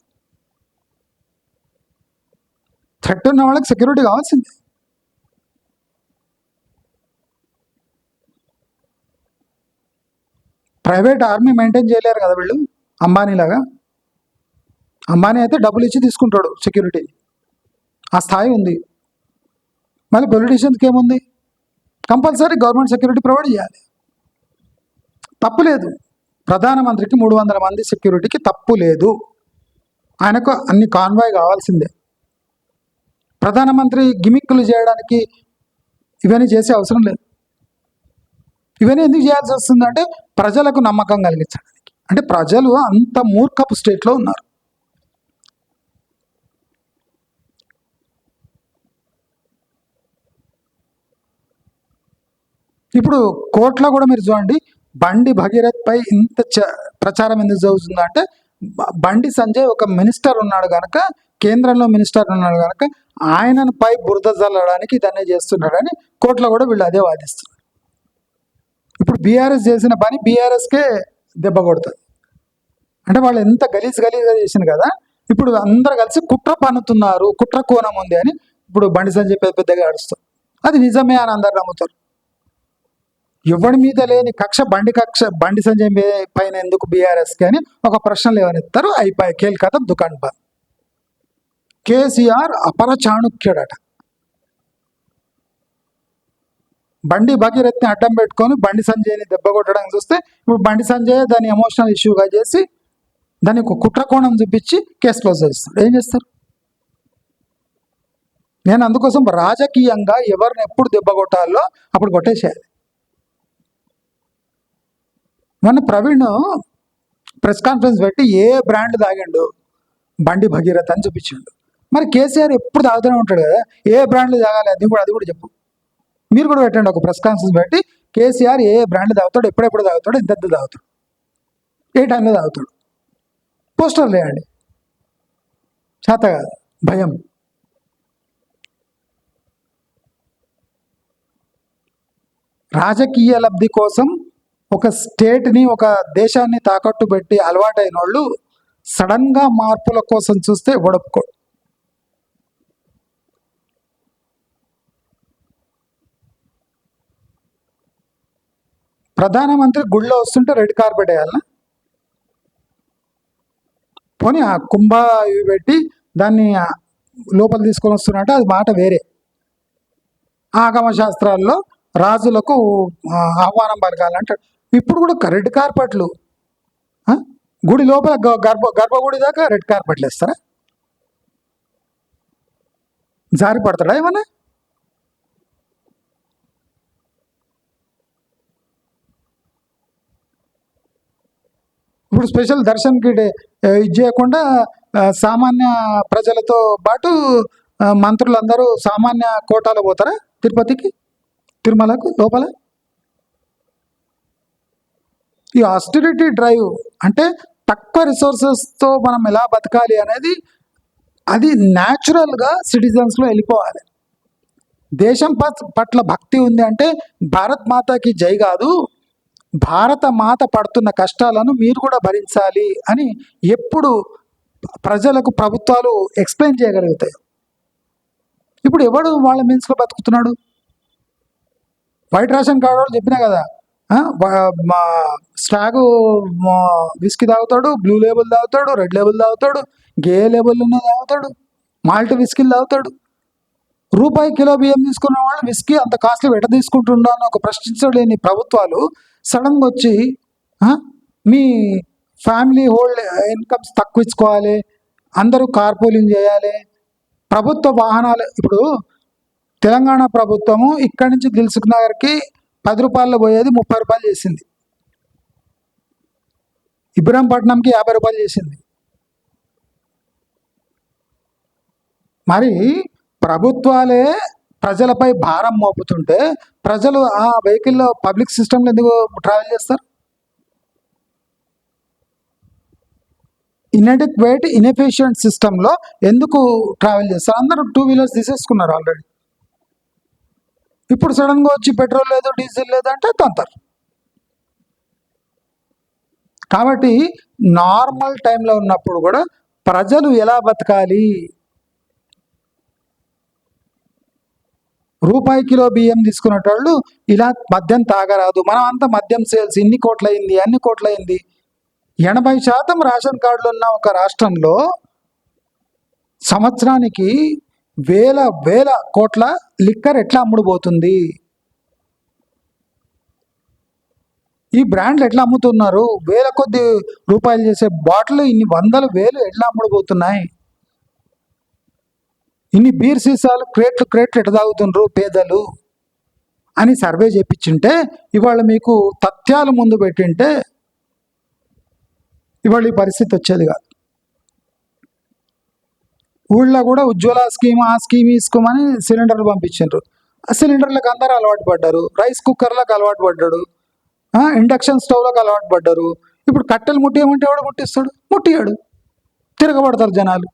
థ్రెట్ ఉన్న వాళ్ళకి సెక్యూరిటీ కావాల్సిందే. ప్రైవేట్ ఆర్మీ మెయింటైన్ చేయలేరు కదా వీళ్ళు, అంబానీలాగా. అంబానీ అయితే డబ్బులు ఇచ్చి తీసుకుంటాడు సెక్యూరిటీ, ఆ స్థాయి ఉంది. మళ్ళీ పొలిటీషియన్స్కి ఏముంది? కంపల్సరీ గవర్నమెంట్ సెక్యూరిటీ ప్రొవైడ్ చేయాలి, తప్పు లేదు. ప్రధానమంత్రికి 300 మంది సెక్యూరిటీకి తప్పు లేదు. ఆయనకు అన్ని కాన్వాయ్ కావాల్సిందే. ప్రధానమంత్రి గిమిక్కులు చేయడానికి ఇవన్నీ చేసే అవసరం లేదు. ఇవన్నీ ఎందుకు చేయాల్సి వస్తుందంటే ప్రజలకు నమ్మకం కలిగించడానికి. అంటే ప్రజలు అంత మూర్ఖపు స్టేట్లో ఉన్నారు. ఇప్పుడు కోర్టులో కూడా మీరు చూడండి, బండి భగీరథ్ పై ఇంత ప్రచారం ఎందుకు జరుగుతుందంటే బండి సంజయ్ ఒక మినిస్టర్ ఉన్నాడు కనుక, కేంద్రంలో మినిస్టర్ ఉన్నాడు కనుక ఆయనను పై బురద చల్లడానికి ఇదన్నీ చేస్తున్నాడని కోర్టులో కూడా వీళ్ళు అదే వాదిస్తున్నారు. ఇప్పుడు బీఆర్ఎస్ చేసిన పని బీఆర్ఎస్కే దెబ్బ కొడుతుంది. అంటే వాళ్ళు ఎంత గలీజ్గా చేసింది కదా, ఇప్పుడు అందరు కలిసి కుట్ర పన్నుతున్నారు, కుట్ర కోణం ఉంది అని ఇప్పుడు బండి సంజయ్ పెద్దగా అడుస్తారు. అది నిజమే అని అందరు నమ్ముతారు. ఎవడి మీద లేని కక్ష బండి సంజయ్ పైన ఎందుకు బీఆర్ఎస్కి అని ఒక ప్రశ్న లేవనెత్తారు. అయిపోయి కేల్కతం దుకాణ్ బంద్. కేసీఆర్ అపర చాణుక్యుడట. బండి భగీరథ్ని అడ్డం పెట్టుకొని బండి సంజయ్ని దెబ్బ కొట్టడానికి చూస్తే ఇప్పుడు బండి సంజయ్ దాన్ని ఎమోషనల్ ఇష్యూగా చేసి దాన్ని ఒక కుట్ర కోణం చూపించి కేసు క్లోజ్ చేస్తాడు. ఏం చేస్తారు? నేను అందుకోసం రాజకీయంగా ఎవరిని ఎప్పుడు దెబ్బ కొట్టాలో అప్పుడు కొట్టేసేయాలి. మొన్న ప్రవీణ్ ప్రెస్ కాన్ఫరెన్స్ పెట్టి ఏ బ్రాండ్ తాగాడు బండి భగీరథ్ అని చూపించాడు. మరి కేసీఆర్ ఎప్పుడు తాగుతూనే ఉంటాడు కదా, ఏ బ్రాండ్లు తాగాలి అది కూడా చెప్పు. మీరు కూడా పెట్టండి ఒక ప్రెస్ కాన్ఫరెన్స్ పెట్టి, కేసీఆర్ ఏ బ్రాండ్ తాగుతాడు, ఎప్పుడెప్పుడు తాగుతాడు, ఎంత తాగుతాడు, ఏ టైంలో తాగుతాడు, పోస్టర్ లేయండి. చేత కాదు, భయం. రాజకీయ లబ్ధి కోసం ఒక స్టేట్ని, ఒక దేశాన్ని తాకట్టు పెట్టి అలవాటైన వాళ్ళు సడన్గా మార్పుల కోసం చూస్తే ఒప్పుకోడు. ప్రధానమంత్రి గుళ్ళో వస్తుంటే రెడ్ కార్పెట్ వేయాలనా? పోనీ ఆ కుంభ ఇవి పెట్టి దాన్ని లోపల తీసుకొని వస్తున్నట్టు అది మాట వేరే. ఆగమ శాస్త్రాల్లో రాజులకు ఆహ్వానం పలకాలంటాడు. ఇప్పుడు కూడా రెడ్ కార్పెట్లు గుడి లోపల గర్భగుడి దాకా రెడ్ కార్పెట్లు వేస్తారా? జారి పడతాడా ఏమన్నా? ఇప్పుడు స్పెషల్ దర్శన్కి ఇది చేయకుండా సామాన్య ప్రజలతో పాటు మంత్రులందరూ సామాన్య కోటాలో పోతారా తిరుపతికి, తిరుమలకు లోపల? ఈ ఆస్టెరిటీ డ్రైవ్ అంటే తక్కువ రిసోర్సెస్తో మనం ఎలా బతకాలి అనేది అది న్యాచురల్గా సిటిజన్స్లో వెళ్ళిపోవాలి. దేశం పట్ల భక్తి ఉంది అంటే భారత్ మాతకి జై కాదు, భారత మాత పడుతున్న కష్టాలను మీరు కూడా భరించాలి అని ఎప్పుడు ప్రజలకు ప్రభుత్వాలు ఎక్స్ప్లెయిన్ చేయగలుగుతాయి. ఇప్పుడు ఎవడు వాళ్ళ మీన్స్లో బతుకుతున్నాడు? వైట్ రేషన్ కార్డు వాళ్ళు చెప్పినా కదా, స్టాగు విస్కీ తాగుతాడు, బ్లూ లేబుల్ తాగుతాడు, రెడ్ లేబుల్ తాగుతాడు, గే లేబుల్ ఉన్న తాగుతాడు, మాల్ట్ విస్కీలు తాగుతాడు. రూపాయి కిలో బియ్యం తీసుకున్న వాళ్ళు విస్కీ అంత కాస్ట్లీ ఎట తీసుకుంటుండో అని ఒక ప్రశ్నించలేని ప్రభుత్వాలు సడన్గా వచ్చి మీ ఫ్యామిలీ హోల్డ్ ఇన్కమ్స్ తక్కువ ఇచ్చుకోవాలి, అందరూ కార్పూలింగ్ చేయాలి, ప్రభుత్వ వాహనాలు. ఇప్పుడు తెలంగాణ ప్రభుత్వము ఇక్కడి నుంచి దిల్సుఖ్ నగర్కి 10 రూపాయల్లో పోయేది 30 రూపాయలు చేసింది, ఇబ్రహంపట్నంకి 50 రూపాయలు చేసింది. మరి ప్రభుత్వాలే ప్రజలపై భారం మోపుతుంటే ప్రజలు ఆ వెహికల్లో పబ్లిక్ సిస్టంలో ఎందుకు ట్రావెల్ చేస్తారు? ఇన్ఎడిక్వేట్ ఇన్ఎఫిషియంట్ సిస్టంలో ఎందుకు ట్రావెల్ చేస్తారు? అందరూ 2 వీలర్స్ తీసేసుకున్నారు ఆల్రెడీ. ఇప్పుడు సడన్గా వచ్చి పెట్రోల్ లేదు, డీజిల్ లేదంటే తంతారు. కాబట్టి నార్మల్ టైంలో ఉన్నప్పుడు కూడా ప్రజలు ఎలా బతకాలి? రూపాయి కిలో బియ్యం తీసుకునేటోళ్ళు ఇలా మద్యం తాగరాదు, మనం అంతా మద్యం సేల్స్ ఇన్ని కోట్లయింది, అన్ని కోట్లయింది. 80% రేషన్ కార్డులు ఉన్న ఒక రాష్ట్రంలో సంవత్సరానికి వేల కోట్ల లిక్కర్ ఎట్లా అమ్ముడుపోతుంది? ఈ బ్రాండ్లు ఎట్లా అమ్ముతున్నారు? వేల కొద్ది రూపాయలు చేసే బాటిల్ ఇన్ని వందల వేలు ఎట్లా అమ్ముడుపోతున్నాయి? ఇన్ని బీర్ సీసాలు క్రేట్లు ఎట్లా తాగుతుండ్రు పేదలు అని సర్వే చేయించుంటే, ఇవాళ మీకు తథ్యాలు ముందు పెట్టింటే ఇవాళ ఈ పరిస్థితి వచ్చేది కాదు. ఊళ్ళో కూడా ఉజ్వల స్కీమ్, ఆ స్కీమ్ తీసుకోమని సిలిండర్లు పంపించారు. ఆ సిలిండర్లకు అందరూ అలవాటు పడ్డారు. రైస్ కుక్కర్లకు అలవాటు పడ్డాడు, ఇండక్షన్ స్టవ్లకు అలవాటు పడ్డారు. ఇప్పుడు కట్టెలు ముట్టియమంటే ఎవడు ముట్టిస్తాడు? ముట్టియాడు. తిరగబడతారు జనాలు.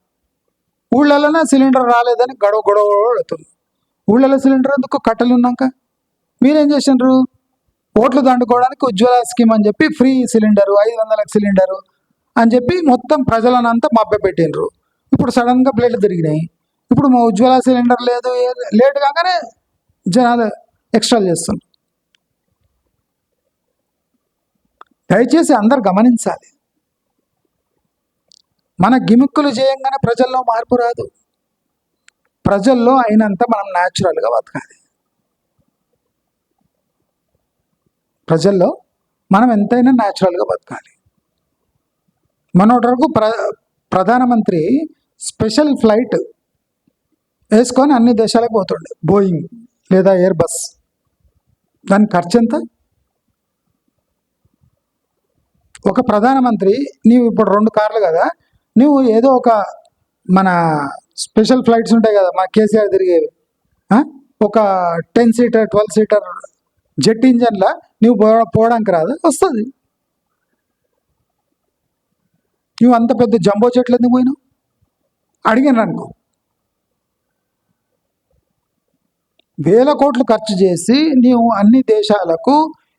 ఊళ్ళలోనే సిలిండర్ రాలేదని గొడవ పడుతుంది. ఊళ్ళలో సిలిండర్ ఎందుకు? కట్టెలు ఉన్నాక మీరేం చేసిండ్రు? ఓట్లు దండుకోవడానికి ఉజ్వల స్కీమ్ అని చెప్పి ఫ్రీ సిలిండరు, 500లకు సిలిండరు అని చెప్పి మొత్తం ప్రజలనంతా మభ్యపెట్టిండ్రు. ఇప్పుడు సడన్గా ప్లేట్లు తిరిగినాయి. ఇప్పుడు మా ఉజ్వల సిలిండర్ లేదు, లేట్ కాగానే జనాలు ఎక్స్ట్రా చేస్తున్నారు. దయచేసి అందరు గమనించాలి. మన గిమిక్కులు చేయంగానే ప్రజల్లో మార్పు రాదు. ప్రజల్లో అయినంత మనం న్యాచురల్గా బతకాలి. ప్రజల్లో మనం ఎంతైనా న్యాచురల్గా బతకాలి. మొన్నటి వరకు ప్రధానమంత్రి స్పెషల్ ఫ్లైట్ వేసుకొని అన్ని దేశాలకు పోతుండే, బోయింగ్ లేదా ఎయిర్ బస్. దాని ఖర్చు ఎంత? ఒక ప్రధానమంత్రి, నీవు ఇప్పుడు 2 కార్లు కదా, నువ్వు ఏదో ఒక మన స్పెషల్ ఫ్లైట్స్ ఉంటాయి కదా, మా కేసీఆర్ తిరిగేవి, ఒక 10 సీటర్ 12 సీటర్ జెట్ ఇంజన్లా నువ్వు పోవడానికి రాదు, వస్తుంది. నువ్వు అంత పెద్ద జంబో జెట్లు ఎందుకు పోయినావు అడిగాను అనుకో. వేల కోట్లు ఖర్చు చేసి నీవు అన్ని దేశాలకు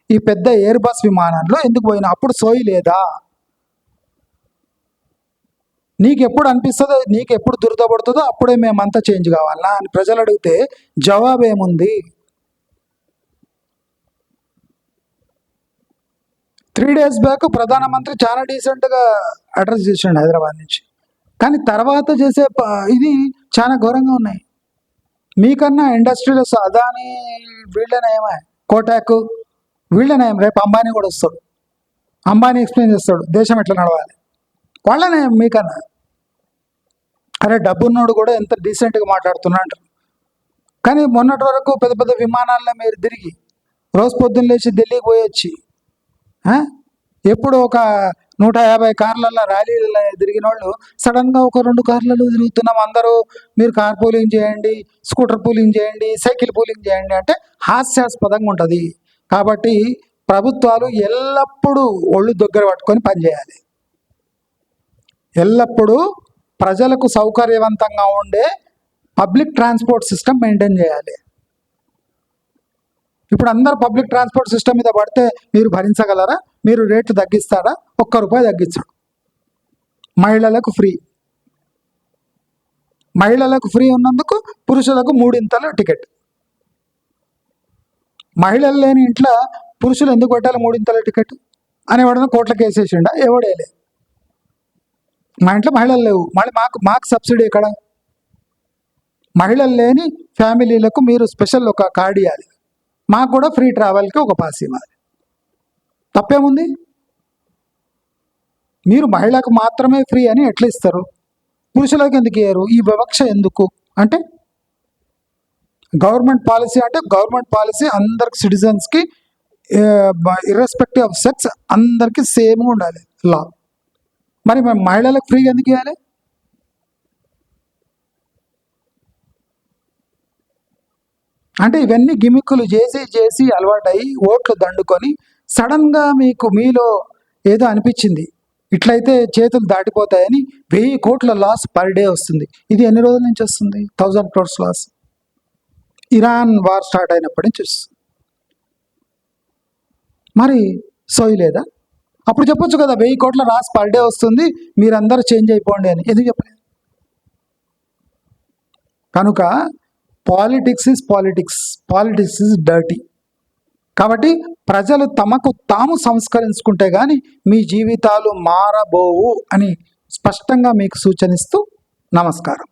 ఈ పెద్ద ఎయిర్ బస్ విమానంలో ఎందుకు పోయినా? అప్పుడు సోయి లేదా? నీకెప్పుడు అనిపిస్తుందో, నీకెప్పుడు దురదపడుతుందో అప్పుడే మేమంతా చేంజ్ కావాలా అని ప్రజలు అడిగితే జవాబు ఏముంది? 3 days బ్యాక్ ప్రధానమంత్రి చాలా డీసెంట్గా అడ్రస్ చేసిండు హైదరాబాద్ నుంచి, కానీ తర్వాత చేసే ఇది చాలా ఘోరంగా ఉన్నాయి. మీకన్నా ఇండస్ట్రీలో అదాని వీళ్ళనేమో, కోటాక్ వీళ్ళనేం, రేపు అంబానీ కూడా వస్తాడు. అంబానీ ఎక్స్ప్లెయిన్ చేస్తాడు దేశం ఎట్లా నడవాలి. వాళ్ళనే మీకన్నా. అరే డబ్బున్నోడు కూడా ఎంత డీసెంట్గా మాట్లాడుతున్నాడు. కానీ మొన్నటి వరకు పెద్ద పెద్ద విమానాల్లో మీరు తిరిగి రోజు పొద్దున్న లేచి ఢిల్లీకి పోయొచ్చి ఎప్పుడు ఒక 150 కార్లలో ర్యాలీలలో తిరిగిన వాళ్ళు సడన్గా ఒక 2 కార్లలో తిరుగుతున్నాం అందరూ, మీరు కార్ పూలింగ్ చేయండి, స్కూటర్ పూలింగ్ చేయండి, సైకిల్ పూలింగ్ చేయండి అంటే హాస్యాస్పదంగా ఉంటుంది. కాబట్టి ప్రభుత్వాలు ఎల్లప్పుడూ ఒళ్ళు దగ్గర పట్టుకొని పనిచేయాలి. ఎల్లప్పుడూ ప్రజలకు సౌకర్యవంతంగా ఉండే పబ్లిక్ ట్రాన్స్పోర్ట్ సిస్టమ్ మెయింటైన్ చేయాలి. ఇప్పుడు అందరు పబ్లిక్ ట్రాన్స్పోర్ట్ సిస్టమ్ మీద పడితే మీరు భరించగలరా? మీరు రేట్లు తగ్గిస్తారా? ₹1 తగ్గించడు. మహిళలకు ఫ్రీ. మహిళలకు ఫ్రీ ఉన్నందుకు పురుషులకు 3 టికెట్. మహిళలు లేని ఇంట్లో పురుషులు ఎందుకు పెట్టాలి 3 టికెట్ అనేవాడన కోట్ల కేసేసిండా? ఎవడేలే. మా ఇంట్లో మహిళలు లేవు, మళ్ళీ మాకు సబ్సిడీ ఎక్కడ? మహిళలు లేని ఫ్యామిలీలకు మీరు స్పెషల్ ఒక కార్డు ఇవ్వాలి, మాకు కూడా ఫ్రీ ట్రావెల్కి ఒక పాస్ ఇవ్వాలి. తప్పేముంది? మీరు మహిళకు మాత్రమే ఫ్రీ అని ఎట్లా ఇస్తారు? పురుషులకు ఎందుకు ఇయ్యరు? ఈ వివక్ష ఎందుకు? అంటే గవర్నమెంట్ పాలసీ అంటే గవర్నమెంట్ పాలసీ అందరికి, సిటిజన్స్కి ఇర్రెస్పెక్టివ్ ఆఫ్ సెక్స్ అందరికీ సేమ్గా ఉండాలి లా. మరి మేము మహిళలకు ఫ్రీగా ఎందుకు ఇవ్వాలి? అంటే ఇవన్నీ గిమిక్కులు చేసి అలవాటయి ఓట్లు దండుకొని సడన్గా మీలో ఏదో అనిపించింది, ఇట్లయితే చేతులు దాటిపోతాయని 1000 కోట్ల లాస్ పర్ డే వస్తుంది. ఇది ఎన్ని రోజుల నుంచి వస్తుంది? 1000 crores loss. Iran war start అయినప్పటి నుంచి వస్తుంది. మరి సోయి లేదా? అప్పుడు చెప్పొచ్చు కదా 1000 కోట్ల లాస్ పర్ డే వస్తుంది, మీరందరూ చేంజ్ అయిపోండి అని. ఎందుకు చెప్పలేదు? కనుక పాలిటిక్స్ ఈజ్ డర్టీ. కాబట్టి ప్రజలు తమకు తాము సంస్కరించుకుంటే కానీ మీ జీవితాలు మారబోవు అని స్పష్టంగా మీకు సూచనిస్తూ నమస్కారం.